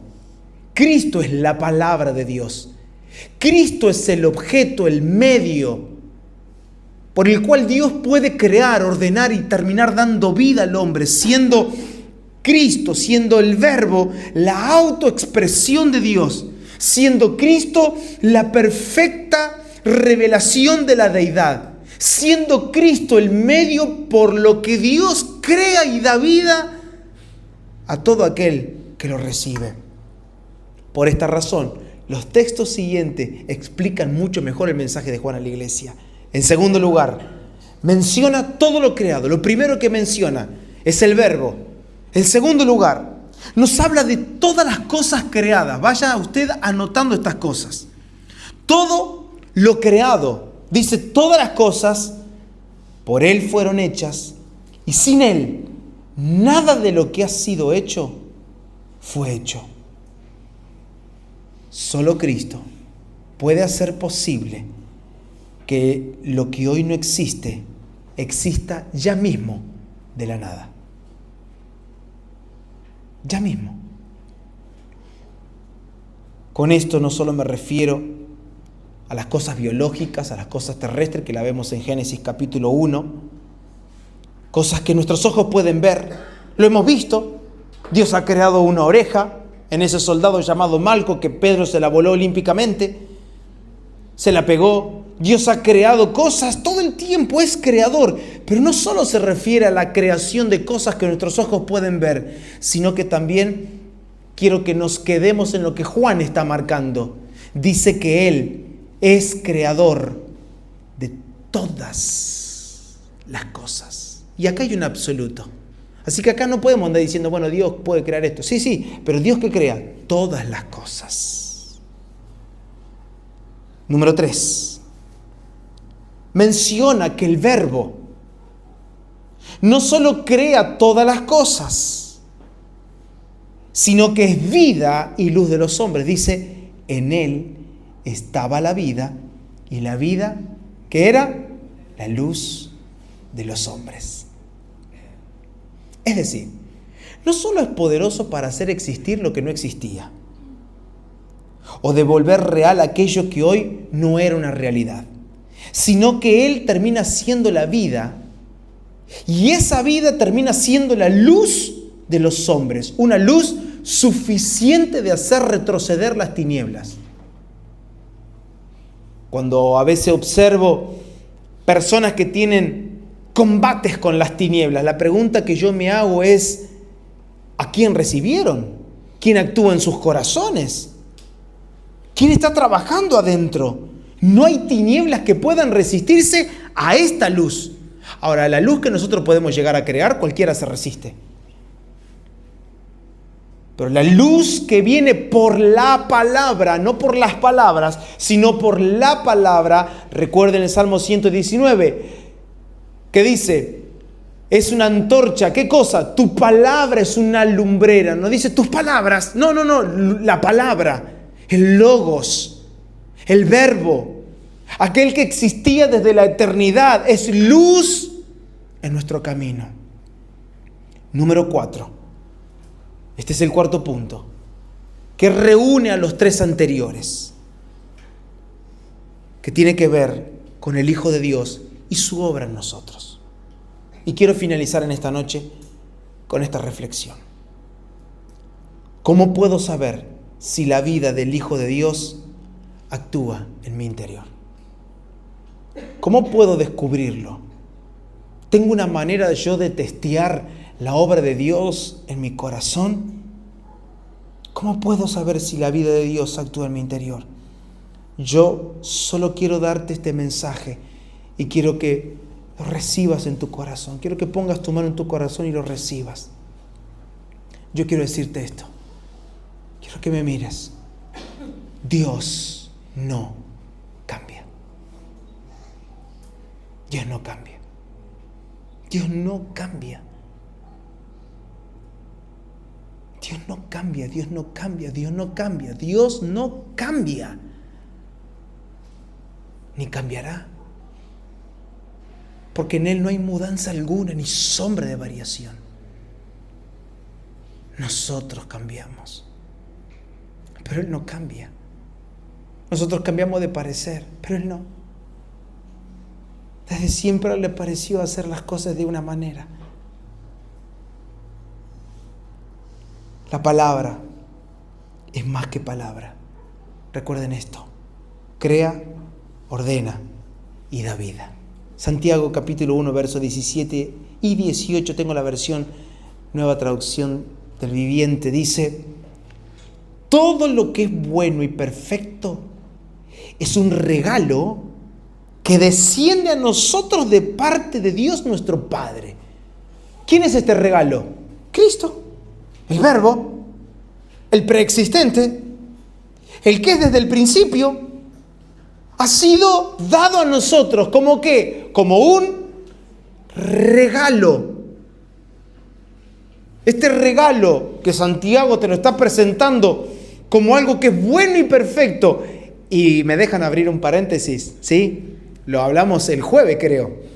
Cristo es la palabra de Dios. Cristo es el objeto, el medio por el cual Dios puede crear, ordenar y terminar dando vida al hombre, siendo Cristo, siendo el verbo, la autoexpresión de Dios, siendo Cristo la perfecta revelación de la deidad, siendo Cristo el medio por lo que Dios crea y da vida a todo aquel que lo recibe. Por esta razón, los textos siguientes explican mucho mejor el mensaje de Juan a la iglesia. En segundo lugar, menciona todo lo creado. Lo primero que menciona es el verbo. En segundo lugar, nos habla de todas las cosas creadas. Vaya usted anotando estas cosas. Todo lo creado, dice, todas las cosas por Él fueron hechas, y sin Él nada de lo que ha sido hecho fue hecho. Solo Cristo puede hacer posible que lo que hoy no existe, exista ya mismo de la nada. Ya mismo. Con esto no solo me refiero a las cosas biológicas, a las cosas terrestres que la vemos en Génesis capítulo 1, cosas que nuestros ojos pueden ver, lo hemos visto. Dios ha creado una oreja en ese soldado llamado Malco que Pedro se la voló olímpicamente, se la pegó. Dios ha creado cosas, todo el tiempo es creador, pero no solo se refiere a la creación de cosas que nuestros ojos pueden ver, sino que también quiero que nos quedemos en lo que Juan está marcando. Dice que Él es creador de todas las cosas. Y acá hay un absoluto. Así que acá no podemos andar diciendo, bueno, Dios puede crear esto. Sí, pero Dios que crea todas las cosas. Número 3. Menciona que el verbo no solo crea todas las cosas, sino que es vida y luz de los hombres. Dice, en Él estaba la vida, y la vida, ¿qué era? La luz de los hombres. Es decir, no solo es poderoso para hacer existir lo que no existía, o de volver real aquello que hoy no era una realidad, sino que Él termina siendo la vida, y esa vida termina siendo la luz de los hombres, una luz suficiente de hacer retroceder las tinieblas. Cuando a veces observo personas que tienen combates con las tinieblas, la pregunta que yo me hago es, ¿a quién recibieron? ¿Quién actúa en sus corazones? ¿Quién está trabajando adentro? No hay tinieblas que puedan resistirse a esta luz. Ahora, la luz que nosotros podemos llegar a crear, cualquiera se resiste. Pero la luz que viene por la palabra, no por las palabras, sino por la palabra, recuerden el Salmo 119, que dice, es una antorcha. ¿Qué cosa? Tu palabra es una lumbrera. No dice tus palabras. No. La palabra, el logos, el verbo, aquel que existía desde la eternidad, es luz en nuestro camino. Número 4. Este es el cuarto punto, que reúne a los 3 anteriores, que tiene que ver con el Hijo de Dios y su obra en nosotros. Y quiero finalizar en esta noche con esta reflexión. ¿Cómo puedo saber si la vida del Hijo de Dios actúa en mi interior? ¿Cómo puedo descubrirlo? ¿Tengo una manera de testear la obra de Dios en mi corazón? ¿Cómo puedo saber si la vida de Dios actúa en mi interior? Yo solo quiero darte este mensaje y quiero que lo recibas en tu corazón. Quiero que pongas tu mano en tu corazón y lo recibas. Yo quiero decirte esto. Quiero que me mires. Dios no cambia. Dios no cambia. Dios no cambia. Dios no cambia, Dios no cambia, Dios no cambia, Dios no cambia, ni cambiará, porque en Él no hay mudanza alguna, ni sombra de variación. Nosotros cambiamos, pero Él no cambia. Nosotros cambiamos de parecer, pero Él no. Desde siempre le pareció hacer las cosas de una manera. La palabra es más que palabra. Recuerden esto. Crea, ordena y da vida. Santiago capítulo 1, versos 17 y 18. Tengo la versión Nueva Traducción del Viviente. Dice, todo lo que es bueno y perfecto es un regalo que desciende a nosotros de parte de Dios nuestro Padre. ¿Quién es este regalo? Cristo. El verbo, el preexistente, el que es desde el principio, ha sido dado a nosotros como ¿qué? Como un regalo. Este regalo que Santiago te lo está presentando como algo que es bueno y perfecto. Y me dejan abrir un paréntesis, ¿sí? Lo hablamos el jueves, creo.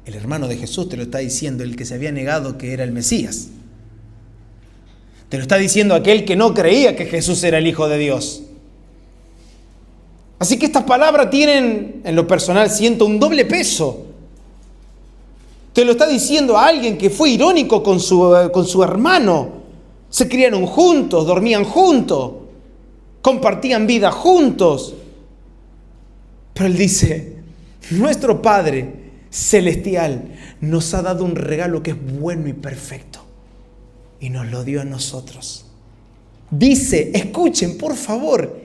El hermano de Jesús te lo está diciendo, el que se había negado que era el Mesías. Te lo está diciendo aquel que no creía que Jesús era el Hijo de Dios. Así que estas palabras tienen, en lo personal, siento un doble peso. Te lo está diciendo a alguien que fue irónico con su hermano. Se criaron juntos, dormían juntos, compartían vida juntos. Pero él dice, nuestro Padre Celestial nos ha dado un regalo que es bueno y perfecto y nos lo dio a nosotros. Dice, escuchen por favor,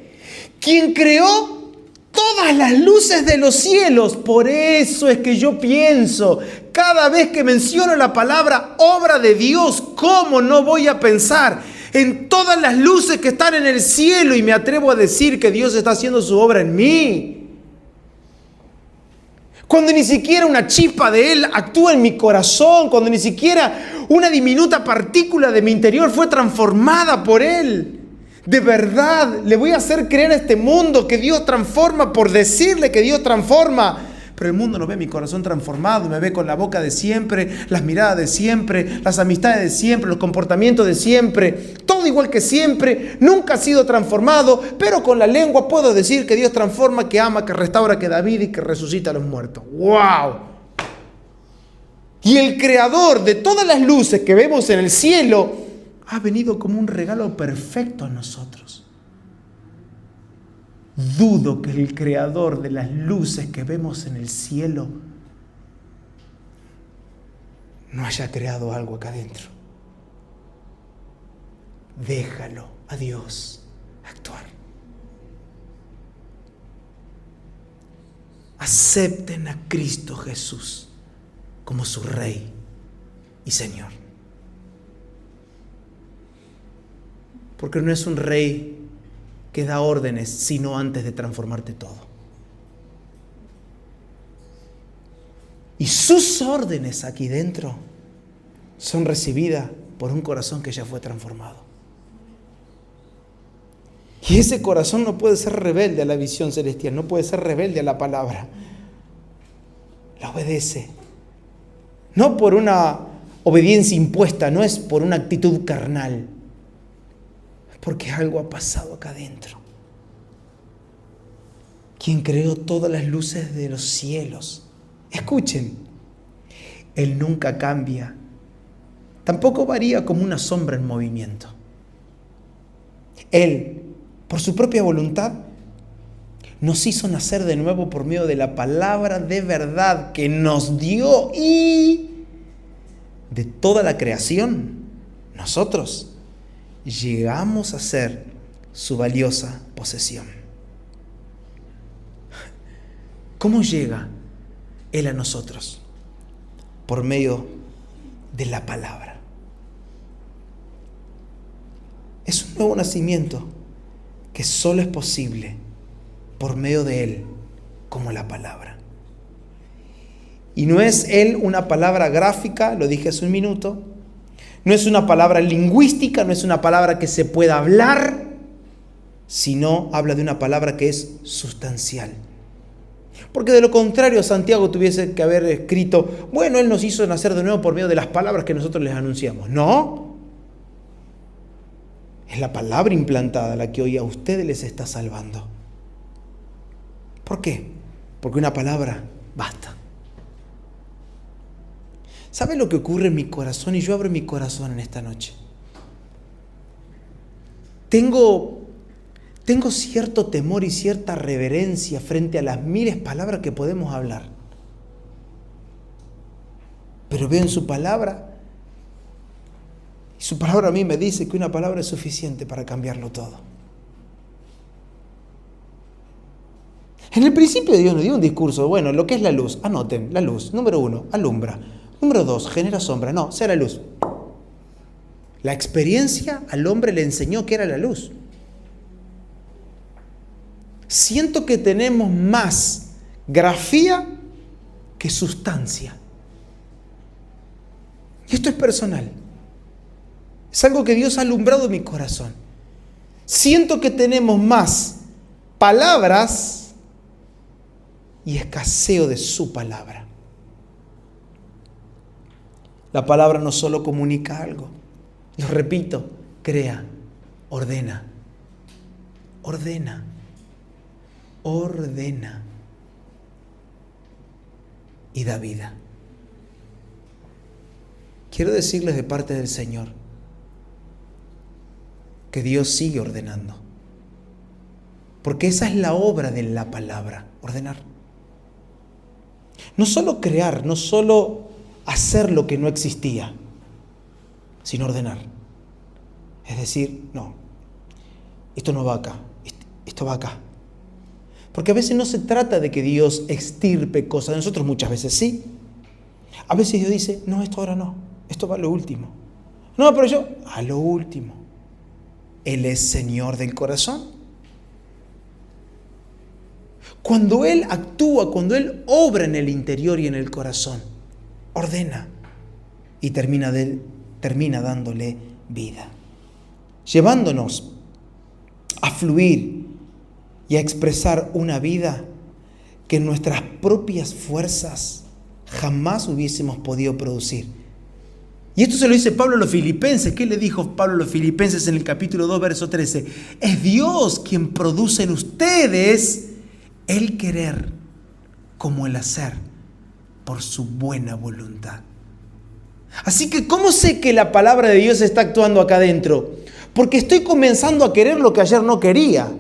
quien creó todas las luces de los cielos. Por eso es que yo pienso, cada vez que menciono la palabra obra de Dios, ¿cómo no voy a pensar en todas las luces que están en el cielo? Y me atrevo a decir que Dios está haciendo su obra en mí. Cuando ni siquiera una chispa de Él actúa en mi corazón, cuando ni siquiera una diminuta partícula de mi interior fue transformada por Él. De verdad, le voy a hacer creer a este mundo que Dios transforma por decirle que Dios transforma. Pero el mundo no ve mi corazón transformado, me ve con la boca de siempre, las miradas de siempre, las amistades de siempre, los comportamientos de siempre, todo igual que siempre, nunca ha sido transformado, pero con la lengua puedo decir que Dios transforma, que ama, que restaura, que da vida y que resucita a los muertos. ¡Wow! Y el creador de todas las luces que vemos en el cielo ha venido como un regalo perfecto a nosotros. dudo que el creador de las luces que vemos en el cielo no haya creado algo acá adentro. Déjalo a Dios actuar. Acepten a Cristo Jesús como su Rey y Señor. Porque no es un rey que da órdenes, sino antes de transformarte todo. Y sus órdenes aquí dentro son recibidas por un corazón que ya fue transformado. Y ese corazón no puede ser rebelde a la visión celestial, no puede ser rebelde a la palabra. La obedece. No por una obediencia impuesta, no es por una actitud carnal, porque algo ha pasado acá adentro. Quien creó todas las luces de los cielos. Escuchen, Él nunca cambia, tampoco varía como una sombra en movimiento. Él, por su propia voluntad, nos hizo nacer de nuevo por medio de la palabra de verdad que nos dio, y de toda la creación, nosotros llegamos a ser su valiosa posesión. ¿Cómo llega Él a nosotros? Por medio de la palabra. Es un nuevo nacimiento que solo es posible por medio de Él, como la palabra. Y no es Él una palabra gráfica, lo dije hace un minuto. No es una palabra lingüística, no es una palabra que se pueda hablar, sino habla de una palabra que es sustancial. Porque de lo contrario, Santiago tuviese que haber escrito, bueno, Él nos hizo nacer de nuevo por medio de las palabras que nosotros les anunciamos. No. Es la palabra implantada la que hoy a ustedes les está salvando. ¿Por qué? Porque una palabra basta. ¿Sabe lo que ocurre en mi corazón? Y yo abro mi corazón en esta noche. Tengo cierto temor y cierta reverencia frente a las miles palabras que podemos hablar. Pero veo en su palabra, y su palabra a mí me dice que una palabra es suficiente para cambiarlo todo. En el principio Dios nos dio un discurso, bueno, lo que es la luz, anoten, la luz, número 1, alumbra. Número 2, genera sombra. No, sea la luz. La experiencia al hombre le enseñó que era la luz. Siento que tenemos más grafía que sustancia. Y esto es personal. Es algo que Dios ha alumbrado en mi corazón. Siento que tenemos más palabras y escaseo de su palabra. La palabra no solo comunica algo, lo repito, crea, ordena, ordena, ordena y da vida. Quiero decirles de parte del Señor que Dios sigue ordenando, porque esa es la obra de la palabra, ordenar. No solo crear, no solo hacer lo que no existía, sino ordenar. Es decir, no, esto no va acá, esto va acá. Porque a veces no se trata de que Dios extirpe cosas, nosotros muchas veces sí. A veces Dios dice, no, esto ahora no, esto va a lo último. No, pero yo, a lo último. Él es Señor del corazón. Cuando Él actúa, cuando Él obra en el interior y en el corazón, ordena y termina dándole vida, llevándonos a fluir y a expresar una vida que en nuestras propias fuerzas jamás hubiésemos podido producir. Y esto se lo dice Pablo a los filipenses. ¿Qué le dijo Pablo a los filipenses en el capítulo 2, verso 13? Es Dios quien produce en ustedes el querer como el hacer por su buena voluntad. Así que, ¿cómo sé que la palabra de Dios está actuando acá adentro? Porque estoy comenzando a querer lo que ayer no quería.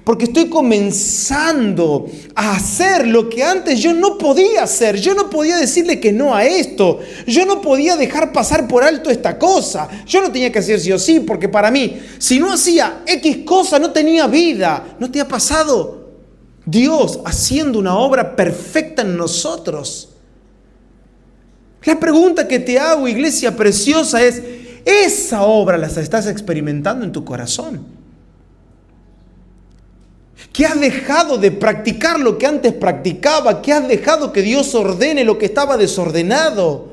Porque estoy comenzando a hacer lo que antes yo no podía hacer. Yo no podía decirle que no a esto. Yo no podía dejar pasar por alto esta cosa. Yo lo tenía que hacer sí o sí, porque para mí, si no hacía X cosa, no tenía vida. ¿No te ha pasado? Dios haciendo una obra perfecta en nosotros. La pregunta que te hago, iglesia preciosa, es: ¿esa obra la estás experimentando en tu corazón? ¿Que has dejado de practicar lo que antes practicaba? ¿Que has dejado que Dios ordene lo que estaba desordenado?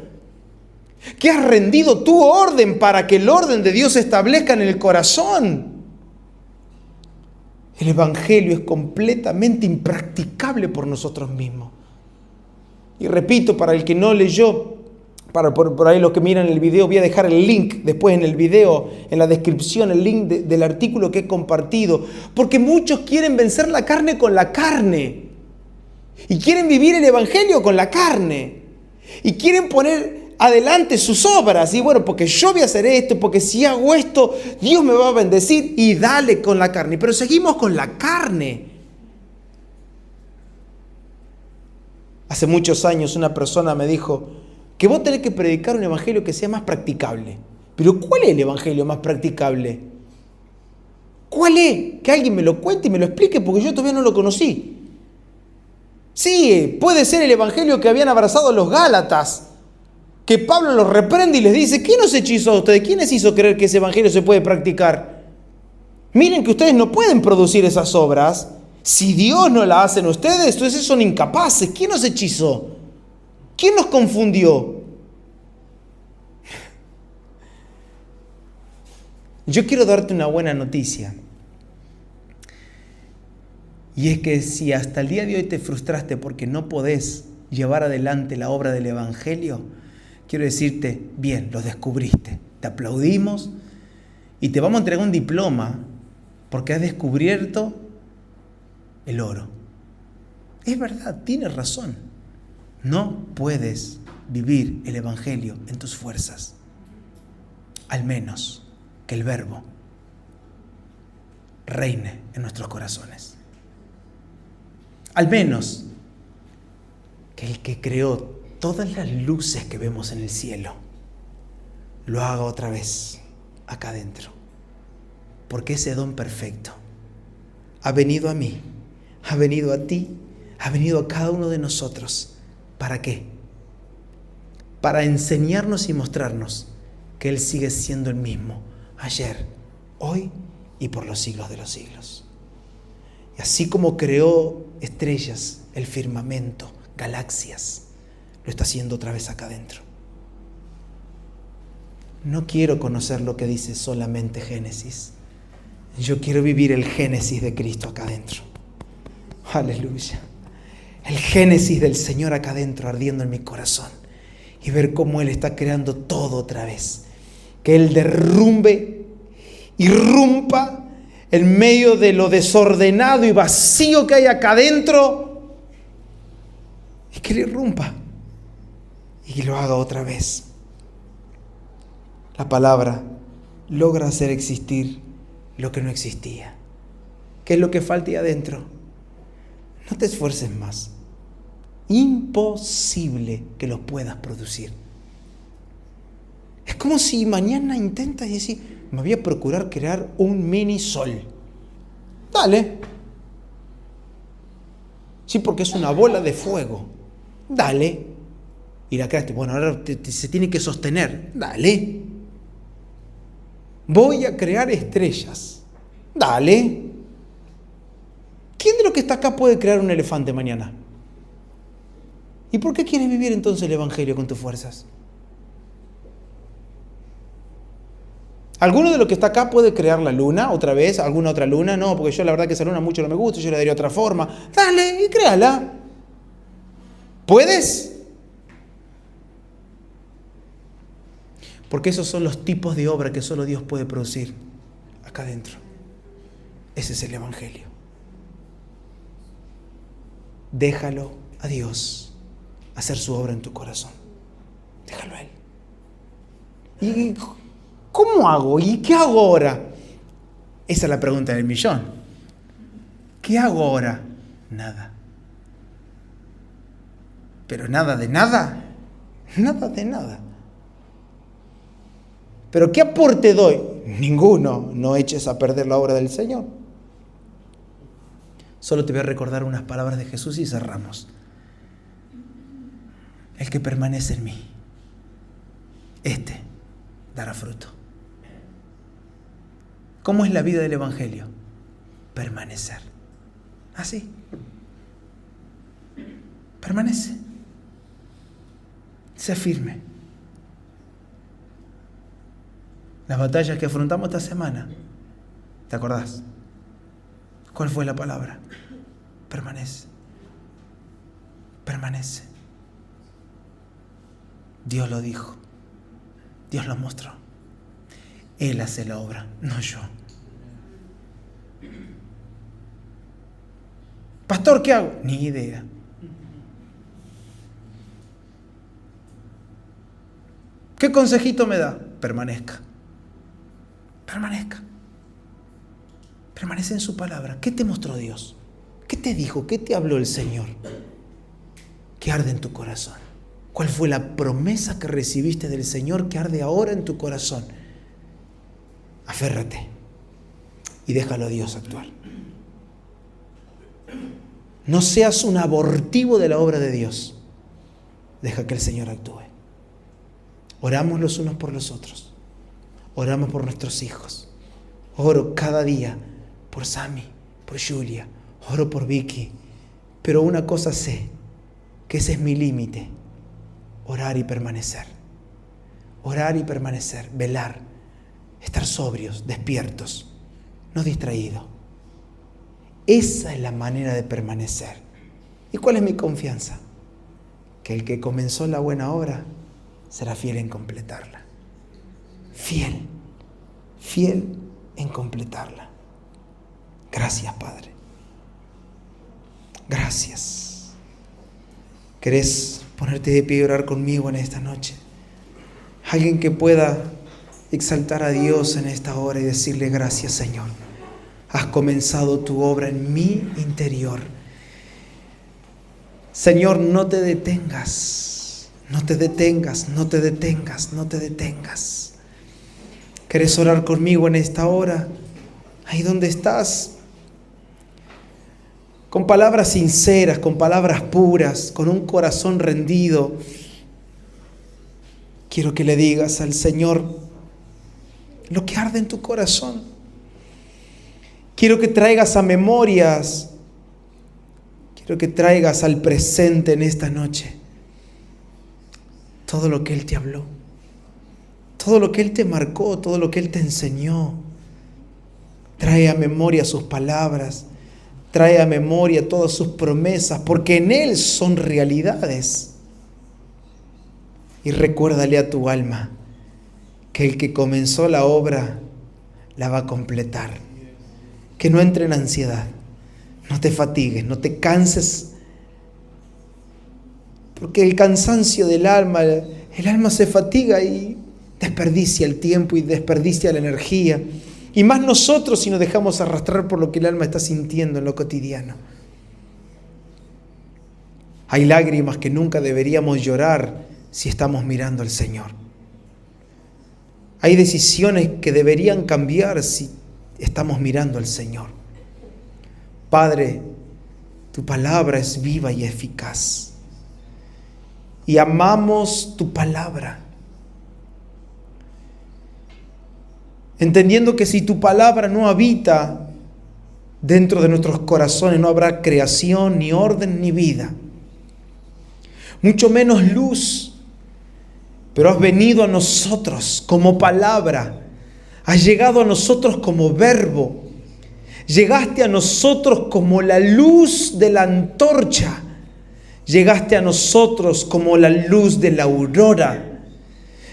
¿Que has rendido tu orden para que el orden de Dios se establezca en el corazón? El Evangelio es completamente impracticable por nosotros mismos. Y repito, para el que no leyó, por ahí los que miran el video, voy a dejar el link después en el video, en la descripción, el link del artículo que he compartido. Porque muchos quieren vencer la carne con la carne. Y quieren vivir el Evangelio con la carne. Y quieren poner adelante sus obras. Y bueno, porque yo voy a hacer esto, porque si hago esto, Dios me va a bendecir. Y dale con la carne. Pero seguimos con la carne. Hace muchos años una persona me dijo que vos tenés que predicar un evangelio que sea más practicable. Pero ¿cuál es el evangelio más practicable? ¿Cuál es? Que alguien me lo cuente y me lo explique, porque yo todavía no lo conocí. Sí, puede ser el evangelio que habían abrazado los Gálatas, que Pablo los reprende y les dice: ¿quién os hechizó a ustedes? ¿Quién les hizo creer que ese evangelio se puede practicar? Miren que ustedes no pueden producir esas obras. Si Dios no la hacen ustedes, entonces son incapaces. ¿Quién nos hechizó? ¿Quién nos confundió? Yo quiero darte una buena noticia. Y es que si hasta el día de hoy te frustraste porque no podés llevar adelante la obra del Evangelio, quiero decirte: bien, lo descubriste. Te aplaudimos y te vamos a entregar un diploma porque has descubierto el oro. Es verdad, tienes razón. No puedes vivir el Evangelio en tus fuerzas, al menos que el Verbo reine en nuestros corazones. Al menos que el que creó todas las luces que vemos en el cielo lo haga otra vez acá adentro. Porque ese don perfecto ha venido a mí, ha venido a ti, ha venido a cada uno de nosotros. ¿Para qué? Para enseñarnos y mostrarnos que Él sigue siendo el mismo, ayer, hoy y por los siglos de los siglos. Y así como creó estrellas, el firmamento, galaxias, lo está haciendo otra vez acá adentro. No quiero conocer lo que dice solamente Génesis. Yo quiero vivir el Génesis de Cristo acá adentro. Aleluya. El Génesis del Señor acá adentro ardiendo en mi corazón. Y ver cómo Él está creando todo otra vez. Que Él derrumbe, irrumpa en medio de lo desordenado y vacío que hay acá adentro. Y que Él irrumpa. Y lo haga otra vez. La palabra logra hacer existir lo que no existía. ¿Qué es lo que falta ahí adentro? No te esfuerces más. Imposible que lo puedas producir. Es como si mañana intentas y decís: me voy a procurar crear un mini sol. Dale. Sí, porque es una bola de fuego. Dale. Y la creaste. Bueno, ahora se tiene que sostener. Dale. Voy a crear estrellas. Dale. ¿Quién de los que está acá puede crear un elefante mañana? ¿Y por qué quieres vivir entonces el Evangelio con tus fuerzas? ¿Alguno de los que está acá puede crear la luna otra vez? ¿Alguna otra luna? No, porque yo la verdad que esa luna mucho no me gusta, yo la daría otra forma. Dale y créala. ¿Puedes? Porque esos son los tipos de obra que solo Dios puede producir acá adentro. Ese es el Evangelio. Déjalo a Dios hacer su obra en tu corazón. Déjalo a Él. ¿Y cómo hago? ¿Y qué hago ahora? Esa es la pregunta del millón. ¿Qué hago ahora? Nada. Pero nada de nada. Nada de nada. ¿Pero qué aporte doy? Ninguno. No eches a perder la obra del Señor. Solo te voy a recordar unas palabras de Jesús y cerramos. El que permanece en mí, este dará fruto. ¿Cómo es la vida del Evangelio? Permanecer. Así. Permanece. Sé firme. Las batallas que afrontamos esta semana, ¿te acordás? ¿Cuál fue la palabra? Permanece. Permanece. Dios lo dijo. Dios lo mostró. Él hace la obra, no yo. Pastor, ¿qué hago? Ni idea. ¿Qué consejito me da? Permanezca. Permanezca. Permanece en su palabra. ¿Qué te mostró Dios? ¿Qué te dijo? ¿Qué te habló el Señor? ¿Qué arde en tu corazón? ¿Cuál fue la promesa que recibiste del Señor que arde ahora en tu corazón? Aférrate y déjalo a Dios actuar. No seas un abortivo de la obra de Dios. Deja que el Señor actúe. Oramos los unos por los otros. Oramos por nuestros hijos. Oro cada día por Sammy, por Julia. Oro por Vicky. Pero una cosa sé, que ese es mi límite. Orar y permanecer. Orar y permanecer. Velar. Estar sobrios, despiertos, no distraídos. Esa es la manera de permanecer. ¿Y cuál es mi confianza? Que el que comenzó la buena obra será fiel en completarla. Fiel, fiel en completarla. Gracias, Padre. Gracias. ¿Querés ponerte de pie y orar conmigo en esta noche? Alguien que pueda exaltar a Dios en esta hora y decirle: gracias, Señor. Has comenzado tu obra en mi interior. Señor, no te detengas. No te detengas, no te detengas, no te detengas. ¿Querés orar conmigo en esta hora? Ahí donde estás. Con palabras sinceras, con palabras puras, con un corazón rendido. Quiero que le digas al Señor lo que arde en tu corazón. Quiero que traigas a memorias, quiero que traigas al presente en esta noche todo lo que Él te habló, todo lo que Él te marcó, todo lo que Él te enseñó. Trae a memoria sus palabras, trae a memoria todas sus promesas, porque en Él son realidades. Y recuérdale a tu alma que el que comenzó la obra la va a completar. Que no entre en ansiedad, no te fatigues, no te canses, porque el cansancio del alma, el alma se fatiga y desperdicia el tiempo y desperdicia la energía. Y más nosotros si nos dejamos arrastrar por lo que el alma está sintiendo en lo cotidiano. Hay lágrimas que nunca deberíamos llorar si estamos mirando al Señor. Hay decisiones que deberían cambiar si estamos mirando al Señor. Padre, tu palabra es viva y eficaz. Y amamos tu palabra. Entendiendo que si tu palabra no habita dentro de nuestros corazones, no habrá creación, ni orden, ni vida. Mucho menos luz. Pero has venido a nosotros como palabra. Has llegado a nosotros como verbo. Llegaste a nosotros como la luz de la antorcha. Llegaste a nosotros como la luz de la aurora.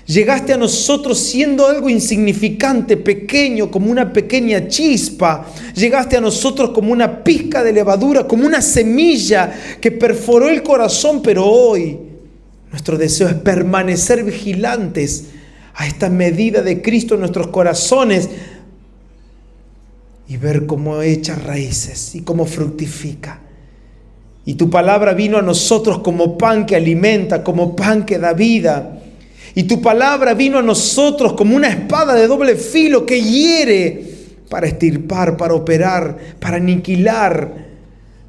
Llegaste a nosotros siendo algo insignificante, pequeño, como una pequeña chispa. Llegaste a nosotros como una pizca de levadura, como una semilla que perforó el corazón, pero hoy nuestro deseo es permanecer vigilantes a esta medida de Cristo en nuestros corazones y ver cómo echa raíces y cómo fructifica. Y tu palabra vino a nosotros como pan que alimenta, como pan que da vida. Y tu palabra vino a nosotros como una espada de doble filo que hiere para extirpar, para operar, para aniquilar,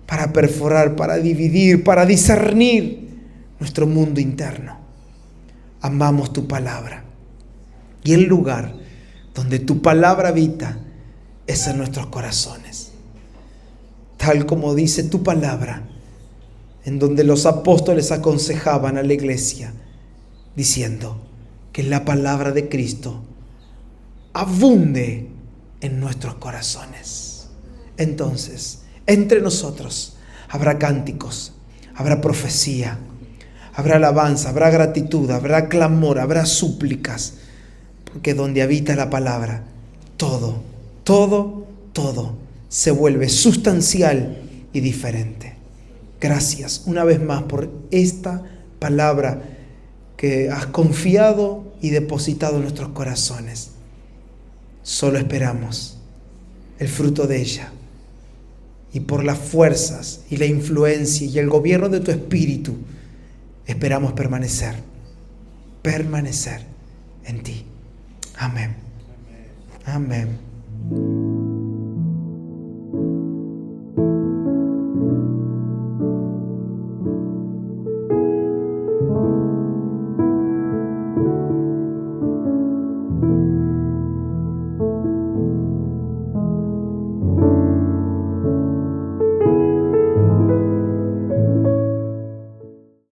para perforar, para dividir, para discernir nuestro mundo interno. Amamos tu palabra. Y el lugar donde tu palabra habita es en nuestros corazones. Tal como dice tu palabra, en donde los apóstoles aconsejaban a la iglesia, diciendo que la palabra de Cristo abunde en nuestros corazones. Entonces, entre nosotros habrá cánticos, habrá profecía, habrá alabanza, habrá gratitud, habrá clamor, habrá súplicas, porque donde habita la palabra, todo se vuelve sustancial y diferente. Gracias una vez más por esta palabra que has confiado y depositado en nuestros corazones. Solo esperamos el fruto de ella. Y por las fuerzas y la influencia y el gobierno de tu Espíritu, esperamos permanecer en ti. Amén. Amén.